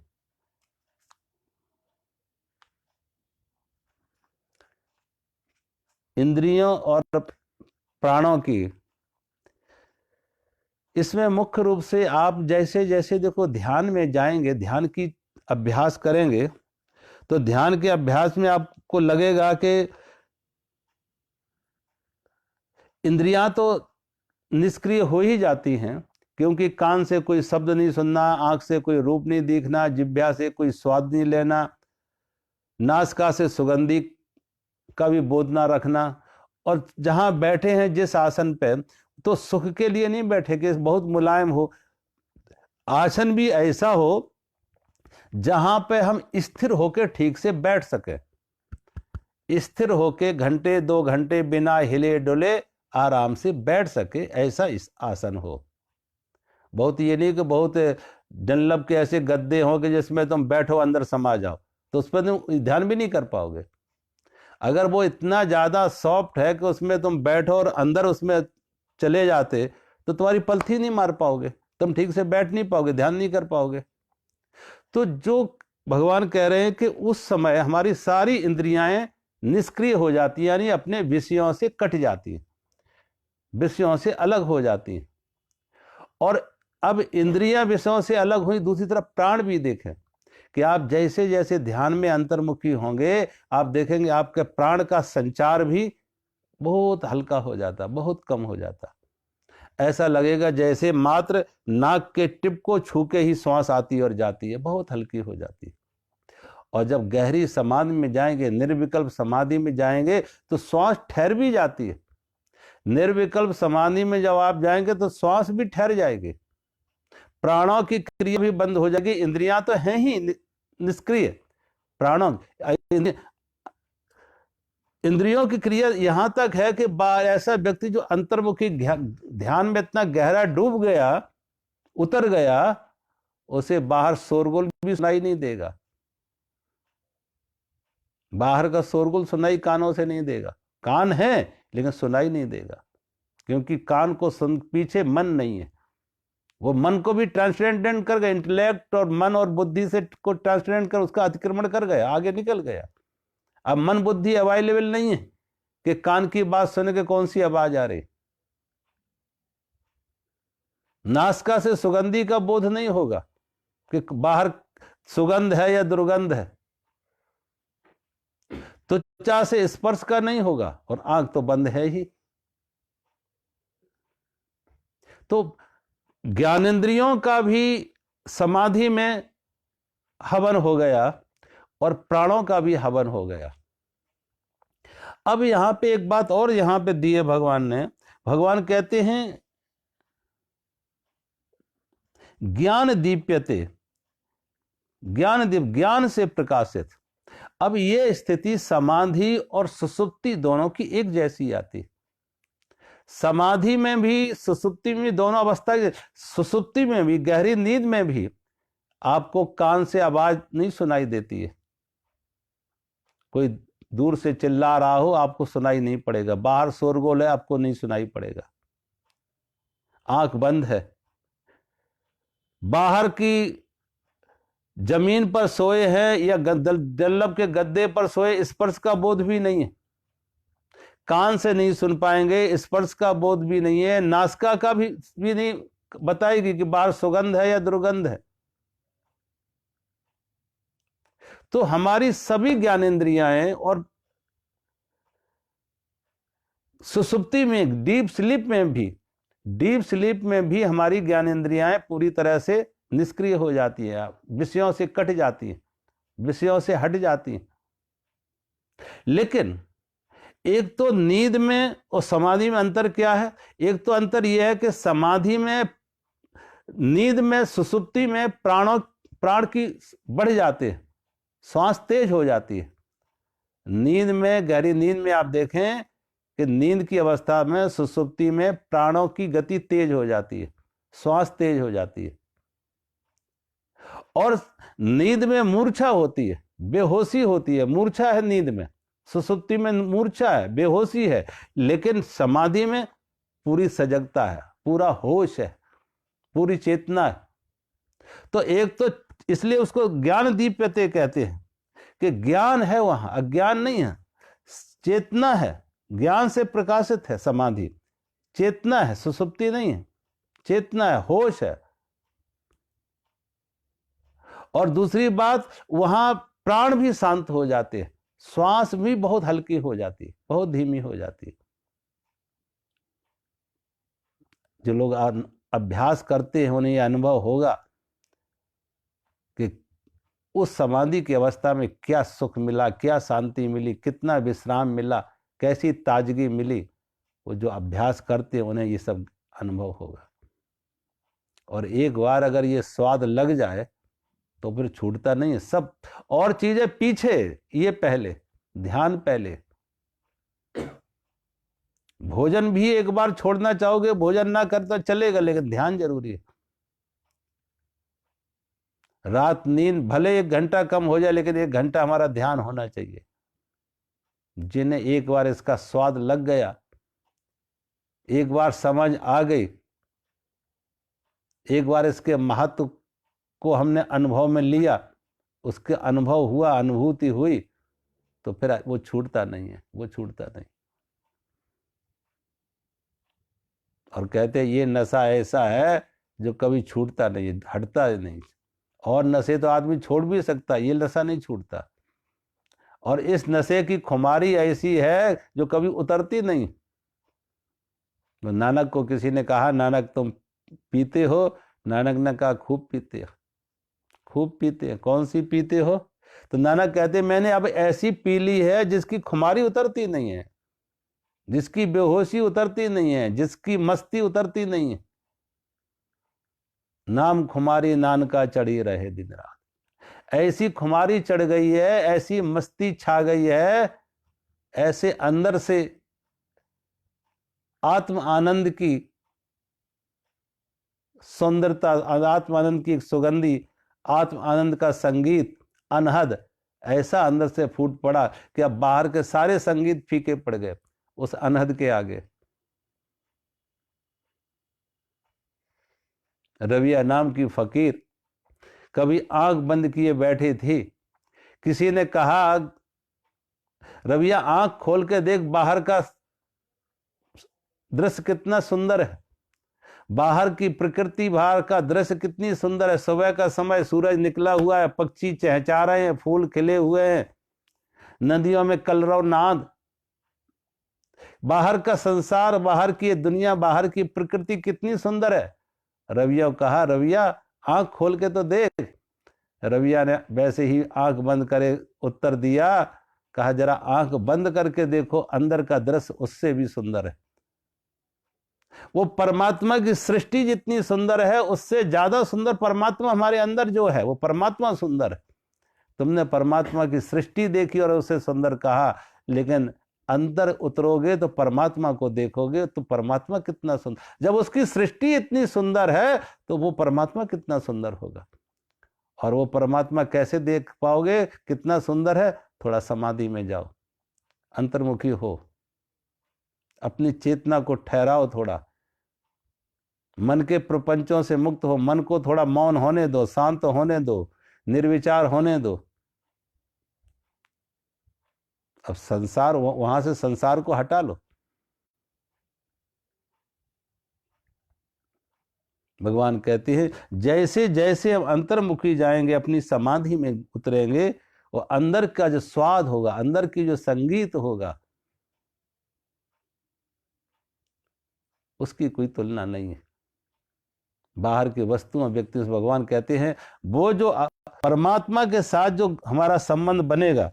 इंद्रियों और प्राणों की, इसमें मुख्य रूप से आप जैसे जैसे देखो ध्यान में जाएंगे, ध्यान की अभ्यास करेंगे, तो ध्यान के अभ्यास में आपको लगेगा कि इंद्रियां तो निष्क्रिय हो ही जाती हैं, क्योंकि कान से कोई शब्द नहीं सुनना, आंख से कोई रूप नहीं देखना, जिह्वा से कोई स्वाद नहीं लेना, नासिका से सुगंधी का भी बोध ना रखना, और जहां बैठे हैं जिस आसन पे, तो सुख के लिए नहीं बैठे कि बहुत मुलायम हो, आसन भी ऐसा हो जहां पे हम स्थिर होकर ठीक से बैठ सके, स्थिर होके घंटे 2 घंटे बिना हिले डुले आराम से बैठ सके, ऐसा इस आसन हो। बहुत ये नहीं कि बहुत डनलप के ऐसे गद्दे हों कि जिसमें तुम बैठो अंदर समा जाओ, तो उस पर तुम ध्यान भी नहीं कर पाओगे। अगर वो इतना ज़्यादा सॉफ्ट है कि उसमें तुम बैठो और अंदर उसमें चले जाते तो तुम्हारी पलथी नहीं मार पाओगे, तुम ठीक से बैठ नहीं पाओगे, ध्यान नहीं कर पाओगे। तो जो भगवान कह रहे हैं कि उस समय हमारी सारी इंद्रियां निष्क्रिय हो जाती हैं, यानी अपने विषयों से कट जाती हैं, विषयों से अलग हो जाती हैं। और अब इंद्रियां विषयों से अलग हुई, दूसरी तरफ प्राण भी देखें कि आप जैसे जैसे ध्यान में अंतर्मुखी होंगे, आप देखेंगे आपके प्राण का संचार भी बहुत हल्का हो जाता, बहुत कम हो जाता। ऐसा लगेगा जैसे मात्र नाक के टिप को छू के ही श्वास आती और जाती है, बहुत हल्की हो जाती है। और जब गहरी समाधि में जाएंगे, निर्विकल्प समाधि में जाएंगे, तो श्वास ठहर भी जाती है। निर्विकल्प समाधि में जब आप जाएंगे तो श्वास भी ठहर जाएगी, प्राणों की क्रिया भी बंद हो जाएगी। इंद्रियां तो हैं ही निष्क्रिय, प्राणों इंद्रियों की क्रिया यहां तक है कि ऐसा व्यक्ति जो अंतर्मुखी ध्यान में इतना गहरा डूब गया, उतर गया, उसे बाहर शोरगुल भी सुनाई नहीं देगा, बाहर का शोरगुल सुनाई कानों से नहीं देगा। कान है लेकिन सुनाई नहीं देगा, क्योंकि कान को पीछे मन नहीं है। वो मन को भी ट्रांससेंडेंट कर गए, इंटेलेक्ट और मन और बुद्धि से को ट्रांससेंडेंट कर उसका अतिक्रमण कर गया, आगे निकल गया। अब मन बुद्धि अवेलेबल नहीं है कि कान की बात सुन के कौन सी आवाज आ रही, नासिका से सुगंधी का बोध नहीं होगा कि बाहर सुगंध है या दुर्गंध है, त्वचा से स्पर्श का नहीं होगा, और आंख तो बंद है ही। तो ज्ञानेंद्रियों का भी समाधि में हवन हो गया और प्राणों का भी हवन हो गया। अब यहां पे एक बात और यहां पे दी है भगवान ने। भगवान कहते हैं ज्ञान दीप्यते, ज्ञान से प्रकाशित। अब ये स्थिति समाधि और सुसुप्ति दोनों की एक जैसी आती। समाधि में भी सुसुप्ति में दोनों अवस्था, सुसुप्ति में भी गहरी नींद में भी आपको कान से आवाज नहीं सुनाई देती है। कोई दूर से चिल्ला रहा हो आपको सुनाई नहीं पड़ेगा, बाहर शोरगुल है आपको नहीं सुनाई पड़ेगा, आंख बंद है। बाहर की जमीन पर सोए हैं या डल्लब के गद्दे पर सोए, स्पर्श का बोध भी नहीं है। कान से नहीं सुन पाएंगे, स्पर्श का बोध भी नहीं है, नासिका का भी नहीं बताएगी कि बाहर सुगंध है या दुर्गंध है। तो हमारी सभी ज्ञानेंद्रियां और सुसुप्ति में, डीप स्लीप में भी हमारी ज्ञानेंद्रियां पूरी तरह से निष्क्रिय हो जाती है, विषयों से कट जाती हैं, विषयों से हट जाती हैं। लेकिन एक तो नींद में और समाधि में अंतर क्या है? एक तो अंतर यह है कि समाधि में, नींद में, सुसुप्ति में प्राण की बढ़ जाते हैं, श्वास तेज हो जाती है। नींद में, गहरी नींद में आप देखें कि नींद की अवस्था में, सुसुप्ति में प्राणों की गति तेज हो जाती है, श्वास तेज हो जाती है। और नींद में मूर्छा होती है, बेहोशी होती है। मूर्छा है नींद में, सुसुप्ति में मूर्छा है, बेहोशी है। लेकिन समाधि में पूरी सजगता है, पूरा होश है, पूरी चेतना है। तो एक तो इसलिए उसको ज्ञान दीप्यते कहते हैं कि ज्ञान है वहां, अज्ञान नहीं है, चेतना है, ज्ञान से प्रकाशित है समाधि, चेतना है, सुसुप्ति नहीं है, चेतना है, होश है। और दूसरी बात, वहां प्राण भी शांत हो जाते हैं, श्वास भी बहुत हल्की हो जाती है, बहुत धीमी हो जाती है। जो लोग अभ्यास करते हैं उन्हें यह अनुभव होगा कि उस समाधि की अवस्था में क्या सुख मिला, क्या शांति मिली, कितना विश्राम मिला, कैसी ताजगी मिली। वो जो अभ्यास करते हैं उन्हें ये सब अनुभव होगा। और एक बार अगर ये स्वाद लग जाए तो फिर छूटता नहीं है। सब और चीजें पीछे, ये पहले, ध्यान पहले। भोजन भी एक बार छोड़ना चाहोगे, भोजन ना कर तो चलेगा, लेकिन ध्यान जरूरी है। रात नींद भले 1 घंटा कम हो जाए, लेकिन 1 घंटा हमारा ध्यान होना चाहिए। जिन्हें एक बार इसका स्वाद लग गया, एक बार समझ आ गई, एक बार इसके महत्व को हमने अनुभव में लिया, उसके अनुभव हुआ, अनुभूति हुई, तो फिर वो छूटता नहीं है, वो छूटता नहीं। और कहते हैं ये नशा ऐसा है जो कभी छूटता नहीं है, हटता नहीं। और नशे तो आदमी छोड़ भी सकता, ये नशा नहीं छूटता। और इस नशे की खुमारी ऐसी है जो कभी उतरती नहीं। तो नानक को किसी ने कहा, नानक तुम पीते हो? नानक ने कहा खूब पीते हो, खूब पीते हैं। कौन सी पीते हो? तो नानक कहते मैंने अब ऐसी पी ली है जिसकी खुमारी उतरती नहीं है, जिसकी बेहोशी उतरती नहीं है, जिसकी मस्ती उतरती नहीं है। नाम खुमारी नानका चढ़ी रहे दिन रात। ऐसी खुमारी चढ़ गई है, ऐसी मस्ती छा गई है, ऐसे अंदर से आत्म आनंद की सुंदरता, आत्म आनंद की सुगंधी, आत्म आनंद का संगीत अनहद ऐसा अंदर से फूट पड़ा कि अब बाहर के सारे संगीत फीके पड़ गए उस अनहद के आगे। रविया नाम की फकीर कभी आंख बंद किए बैठी थी। किसी ने कहा, रविया आंख खोल के देख, बाहर का दृश्य कितना सुंदर है, बाहर की प्रकृति, बाहर का दृश्य कितनी सुंदर है। सुबह का समय, सूरज निकला हुआ है, पक्षी चहचहा रहे हैं, फूल खिले हुए हैं, नदियों में कलरव नाद। बाहर का संसार, बाहर की दुनिया, बाहर की प्रकृति कितनी सुंदर है। रविया को कहा, रविया आंख खोल के तो देख। रविया ने वैसे ही आंख बंद करे उत्तर दिया, कहा जरा आंख बंद करके देखो, अंदर का दृश्य उससे भी सुंदर है। वो परमात्मा की सृष्टि जितनी सुंदर है उससे ज्यादा सुंदर परमात्मा हमारे अंदर जो है, वो परमात्मा सुंदर है। तुमने परमात्मा की सृष्टि देखी और उसे सुंदर कहा, लेकिन अंदर उतरोगे तो परमात्मा को देखोगे तो परमात्मा कितना सुंदर, जब उसकी सृष्टि इतनी सुंदर है तो वो परमात्मा कितना सुंदर होगा। और वो परमात्मा कैसे देख पाओगे कितना सुंदर है? थोड़ा समाधि में जाओ, अंतर्मुखी हो, अपनी चेतना को ठहराओ, थोड़ा मन के प्रपंचों से मुक्त हो, मन को थोड़ा मौन होने दो, शांत होने दो, निर्विचार होने दो। अब संसार, वहां से संसार को हटा लो। भगवान कहते हैं जैसे जैसे हम अंतर्मुखी जाएंगे, अपनी समाधि में उतरेंगे, और अंदर का जो स्वाद होगा, अंदर की जो संगीत होगा, उसकी कोई तुलना नहीं है। बाहर की वस्तुओं व्यक्ति से भगवान कहते हैं वो जो परमात्मा के साथ जो हमारा संबंध बनेगा,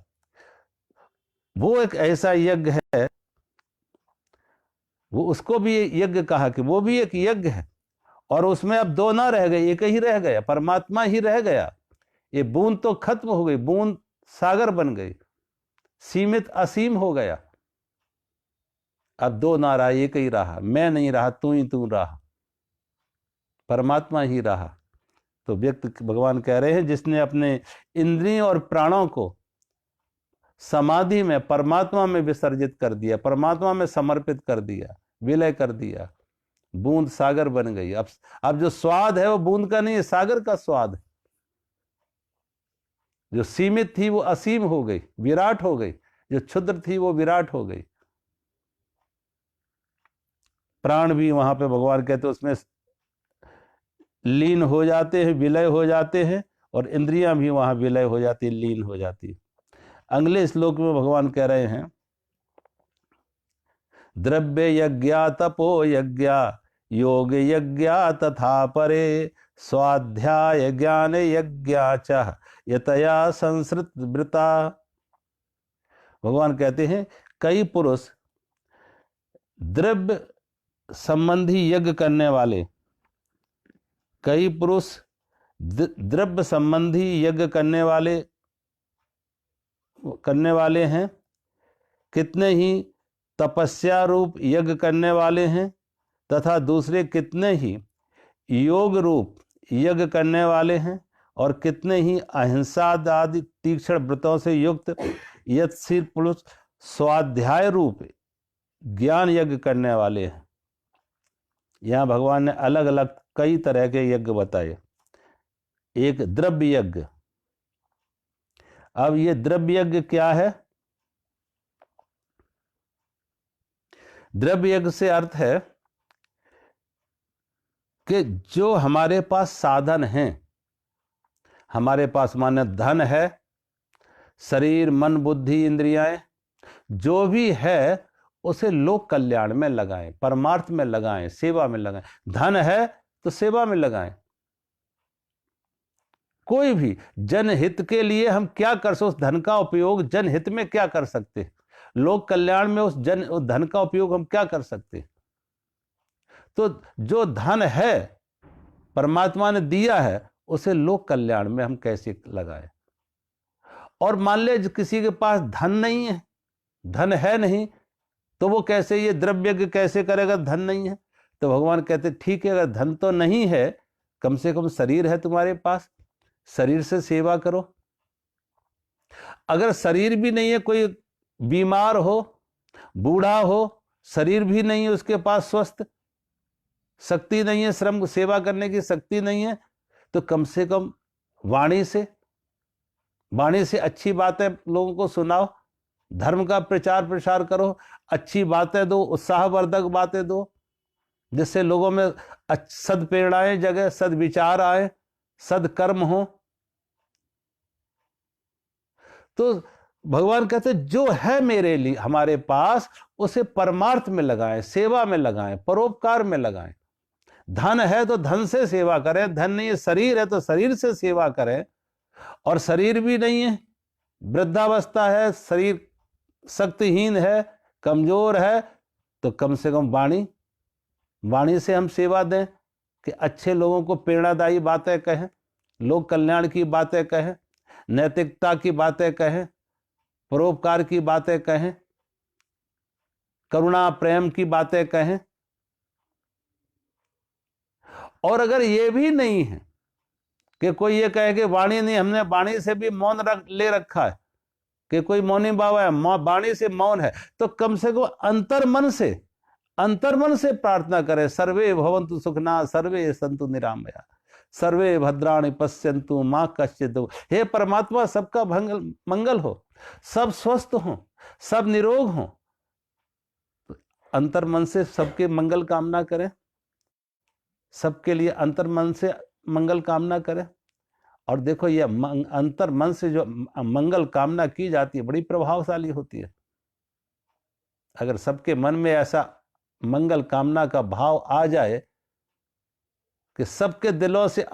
वो एक ऐसा यज्ञ है, वो उसको भी यज्ञ कहा कि वो भी एक यज्ञ है। और उसमें अब दो ना रह गए, एक ही रह गया, परमात्मा ही रह गया। ये बूंद तो खत्म हो गई, बूंद सागर बन गई, सीमित असीम हो गया। अब दो ना रहा, एक ही रहा, मैं नहीं रहा, तू ही तू रहा, परमात्मा ही रहा। तो व्यक्ति, भगवान कह रहे हैं जिसने अपने इंद्रियों और प्राणों को समाधि में परमात्मा में विसर्जित कर दिया, परमात्मा में समर्पित कर दिया, विलय कर दिया, बूंद सागर बन गई। अब जो स्वाद है वो बूंद का नहीं है, सागर का स्वाद है। जो सीमित थी वो असीम हो गई, विराट हो गई, जो क्षुद्र थी वो विराट हो गई। प्राण भी वहां पे भगवान कहते उसमें लीन हो जाते हैं, विलय हो जाते हैं, और इंद्रियां भी वहां विलय हो जाती, लीन हो जाती। अगले श्लोक में भगवान कह रहे हैं द्रव्य यज्ञा तपो यज्ञा योग यज्ञा तथा परे स्वाध्याय ज्ञान यज्ञा च यतया संसृत वृता। भगवान कहते हैं कई पुरुष द्रव्य संबंधी यज्ञ करने वाले, कई पुरुष द्रव्य संबंधी यज्ञ करने वाले हैं, कितने ही तपस्या रूप यज्ञ करने वाले हैं, तथा दूसरे कितने ही योग रूप यज्ञ करने वाले हैं, और कितने ही अहिंसा आदि तीक्ष्ण व्रतों से युक्त यत्शील पुरुष स्वाध्याय रूप ज्ञान यज्ञ करने वाले हैं। यहाँ भगवान ने अलग अलग कई तरह के यज्ञ बताए। एक द्रव्य यज्ञ। अब ये द्रव्य यज्ञ क्या है? द्रव्य यज्ञ से अर्थ है कि जो हमारे पास साधन हैं, हमारे पास माने धन है, शरीर मन बुद्धि इंद्रियाएं, जो भी है उसे लोक कल्याण में लगाएं, परमार्थ में लगाएं, सेवा में लगाएं। धन है तो सेवा में लगाएं। कोई भी जनहित के लिए हम क्या कर सकते, उस धन का उपयोग जनहित में क्या कर सकते, लोक कल्याण में उस धन का उपयोग हम क्या कर सकते। तो जो धन है परमात्मा ने दिया है, उसे लोक कल्याण में हम कैसे लगाएं। और मान ले किसी के पास धन नहीं है, धन है नहीं, तो वो कैसे ये द्रव्य यज्ञ कैसे करेगा, धन नहीं है। तो भगवान कहते ठीक है, अगर धन तो नहीं है, कम से कम शरीर है तुम्हारे पास, शरीर से सेवा करो। अगर शरीर भी नहीं है, कोई बीमार हो, बूढ़ा हो, शरीर भी नहीं है उसके पास, स्वस्थ, शक्ति नहीं है, श्रम सेवा करने की शक्ति नहीं है, तो कम से कम वाणी से अच्छी बातें लोगों को सुनाओ, धर्म का प्रचार प्रसार करो, अच्छी बातें दो, उत्साहवर्धक बातें दो, जिससे लोगों में सद्प्रेरणाएं जगह, सद्विचार आए, सद्कर्म हो। तो भगवान कहते जो है मेरे लिए हमारे पास, उसे परमार्थ में लगाएं, सेवा में लगाएं, परोपकार में लगाएं। धन है तो धन से सेवा करें, धन नहीं है, शरीर है तो शरीर से सेवा करें, और शरीर भी नहीं है, वृद्धावस्था है, शरीर शक्तिहीन है, कमजोर है, तो कम से कम वाणी से हम सेवा दें कि अच्छे लोगों को प्रेरणादायी बातें कहें, लोक कल्याण की बातें कहें, नैतिकता की बातें कहें, परोपकार की बातें कहें, करुणा प्रेम की बातें कहें। और अगर ये भी नहीं है कि कोई ये कहे कि वाणी नहीं, हमने वाणी से भी मौन ले रखा है कि कोई मौनी बाबा है, वाणी से मौन है, तो कम से कम अंतर्मन से प्रार्थना करें, सर्वे भवन्तु सुखिनः सर्वे सन्तु निरामया सर्वे भद्राणि पश्यन्तु मां कश्चित्। हे परमात्मा, सबका मंगल हो, सब स्वस्थ हो, सब निरोग हो। अंतर्मन से सबके मंगल कामना करें, सबके लिए अंतर्मन से मंगल कामना करें। और देखो, ये अंतर्मन से जो मंगल कामना की जाती है बड़ी प्रभावशाली होती है। अगर सबके मन में ऐसा मंगल कामना का भाव आ जाए कि सबके दिलों से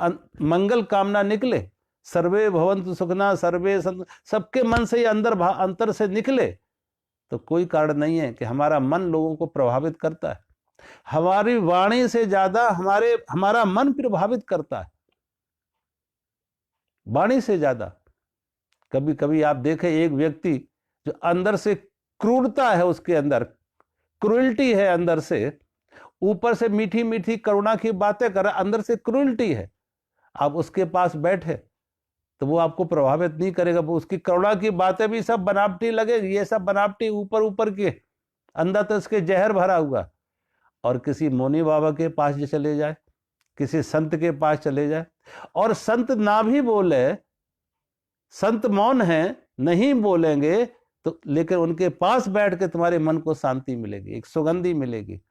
मंगल कामना निकले, सर्वे भवन्तु सुखिनः सर्वे सन्तु, सबके मन से ये अंतर से निकले, तो कोई कारण नहीं है कि हमारा मन लोगों को प्रभावित करता है। हमारी वाणी से ज्यादा हमारा मन प्रभावित करता है, वाणी से ज्यादा। कभी कभी आप देखें, एक व्यक्ति जो अंदर से क्रूरता है, उसके अंदर क्रूरल्टी है, अंदर से, ऊपर से मीठी मीठी करुणा की बातें कर रहा, अंदर से क्रूरल्टी है। आप उसके पास बैठे तो वो आपको प्रभावित नहीं करेगा, वो उसकी करुणा की बातें भी सब बनावटी लगेगी, ये सब बनावटी ऊपर के, अंदर तो इसके जहर भरा हुआ। और किसी मौनी बाबा के पास चले जाए, किसी संत के पास चले जाए, और संत ना भी बोले, संत मौन है, नहीं बोलेंगे, तो लेकिन उनके पास बैठ के तुम्हारे मन को शांति मिलेगी, एक सुगंधी मिलेगी।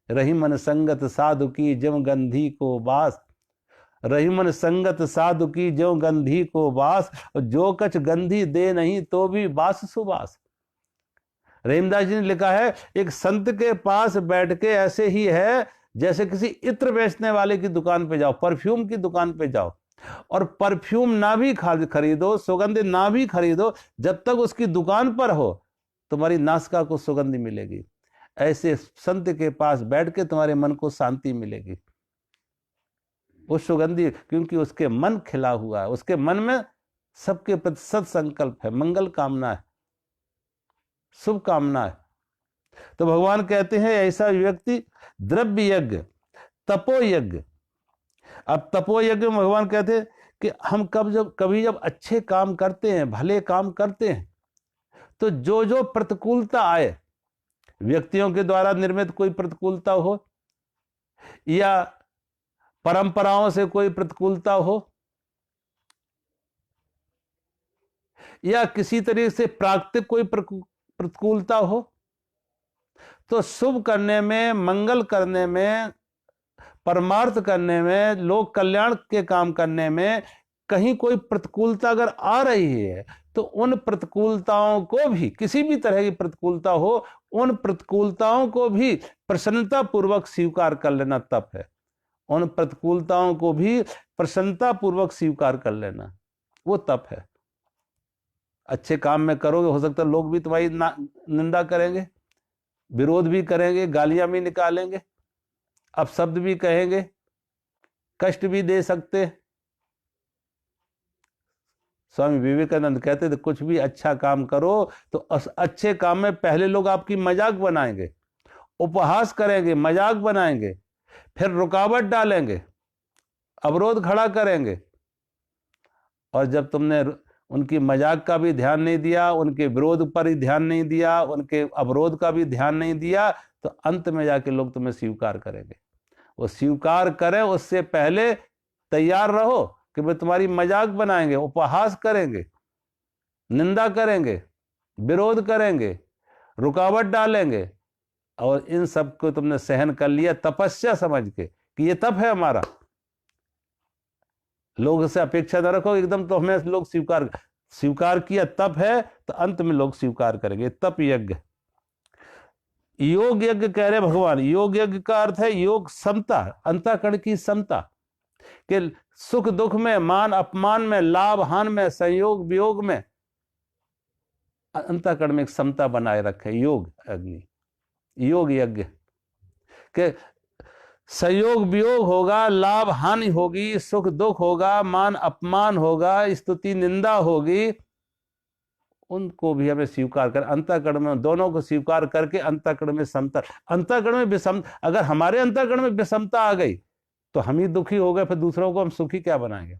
रही मन संगत साधु की ज्यों गंधी को बास, रही मन संगत साधु की ज्यों गंधी को बास, जो कछ गंधी दे नहीं तो भी बास सुबास। रहीमदास जी ने लिखा है, एक संत के पास बैठ के ऐसे ही है जैसे किसी इत्र बेचने वाले की दुकान पे जाओ, परफ्यूम की दुकान पे जाओ, और परफ्यूम ना भी खरीदो, सुगंध ना भी खरीदो, जब तक उसकी दुकान पर हो तुम्हारी नासिका को सुगंध मिलेगी। ऐसे संत के पास बैठ के तुम्हारे मन को शांति मिलेगी, वो सुगंधी, क्योंकि उसके मन खिला हुआ है, उसके मन में सबके प्रति सत संकल्प है, मंगल कामना है, शुभ कामना है। तो भगवान कहते हैं ऐसा व्यक्ति द्रव्य यज्ञ, तपो यज्ञ। अब तपो यज्ञ में भगवान कहते हैं कि हम कभी जब अच्छे काम करते हैं, भले काम करते हैं, तो जो प्रतिकूलता आए, व्यक्तियों के द्वारा निर्मित कोई प्रतिकूलता हो, या परंपराओं से कोई प्रतिकूलता हो, या किसी तरीके से प्राकृतिक कोई प्रतिकूलता हो, तो शुभ करने में, मंगल करने में, परमार्थ करने में, लोक कल्याण के काम करने में कहीं कोई प्रतिकूलता अगर आ रही है, तो उन प्रतिकूलताओं को भी, किसी भी तरह की प्रतिकूलता हो, उन प्रतिकूलताओं को भी प्रसन्नता पूर्वक स्वीकार कर लेना तप है। उन प्रतिकूलताओं को भी प्रसन्नता पूर्वक स्वीकार कर लेना, वो तप है। अच्छे काम में करोगे, हो सकता है लोग भी तुम्हारी निंदा करेंगे, विरोध भी करेंगे, गालियां भी निकालेंगे, अपशब्द भी कहेंगे, कष्ट भी दे सकते। स्वामी विवेकानंद कहते थे, कुछ भी अच्छा काम करो तो अच्छे काम में पहले लोग आपकी मजाक बनाएंगे, उपहास करेंगे, मजाक बनाएंगे, फिर रुकावट डालेंगे, अवरोध खड़ा करेंगे, और जब तुमने उनकी मजाक का भी ध्यान नहीं दिया, उनके विरोध पर ही ध्यान नहीं दिया, उनके अवरोध का भी ध्यान नहीं दिया, तो अंत में जाके लोग तुम्हें स्वीकार करेंगे। वो स्वीकार करें उससे पहले तैयार रहो कि वे तुम्हारी मजाक बनाएंगे, उपहास करेंगे, निंदा करेंगे, विरोध करेंगे, रुकावट डालेंगे, और इन सब को तुमने सहन कर लिया तपस्या समझ के कि ये तप है हमारा। लोग से अपेक्षा न रखो एकदम तो हमें लोग स्वीकार किया तप है, तो अंत में लोग स्वीकार करेंगे। तप यज्ञ, योग यज्ञ कह रहे भगवान, योग यज्ञ का अर्थ है योग समता, अंतःकरण की समता, कि सुख दुख में, मान अपमान में, लाभ हानि में, संयोग वियोग में अंतःकरण में एक समता बनाए रखे। योग अग्नि, योग यज्ञ के संयोग वियोग होगा, लाभ हानि होगी, सुख दुख होगा, मान अपमान होगा, स्तुति निंदा होगी, उनको भी हमें स्वीकार कर, अंतःकरण में दोनों को स्वीकार करके अंतःकरण में समता, अंतःकरण में विषम, अगर हमारे अंतःकरण में विषमता आ गई तो हम ही दुखी हो गए, फिर दूसरों को हम सुखी क्या बनाएंगे।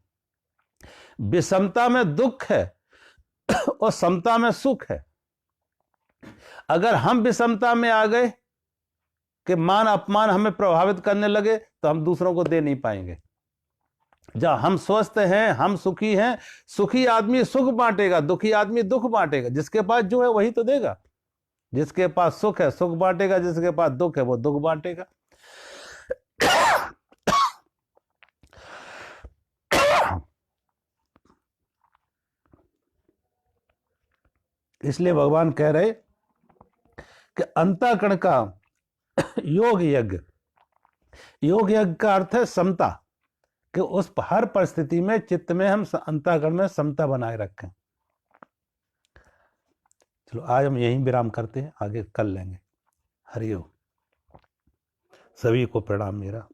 विषमता में दुख है और समता में सुख है। अगर हम विषमता में आ गए कि मान अपमान हमें प्रभावित करने लगे तो हम दूसरों को दे नहीं पाएंगे। जब हम स्वस्थ हैं, हम सुखी हैं, सुखी आदमी सुख बांटेगा, दुखी आदमी दुख बांटेगा। जिसके पास जो है वही तो देगा। जिसके पास सुख है सुख बांटेगा, जिसके पास दुख है वो दुख बांटेगा। इसलिए भगवान कह रहे कि अंतःकरण का योग यज्ञ, योग यज्ञ का अर्थ है समता, कि उस हर परिस्थिति में चित्त में हम अंतःकरण में समता बनाए रखें। चलो आज हम यहीं विराम करते हैं, आगे कल लेंगे। हरि ओम। सभी को प्रणाम मेरा।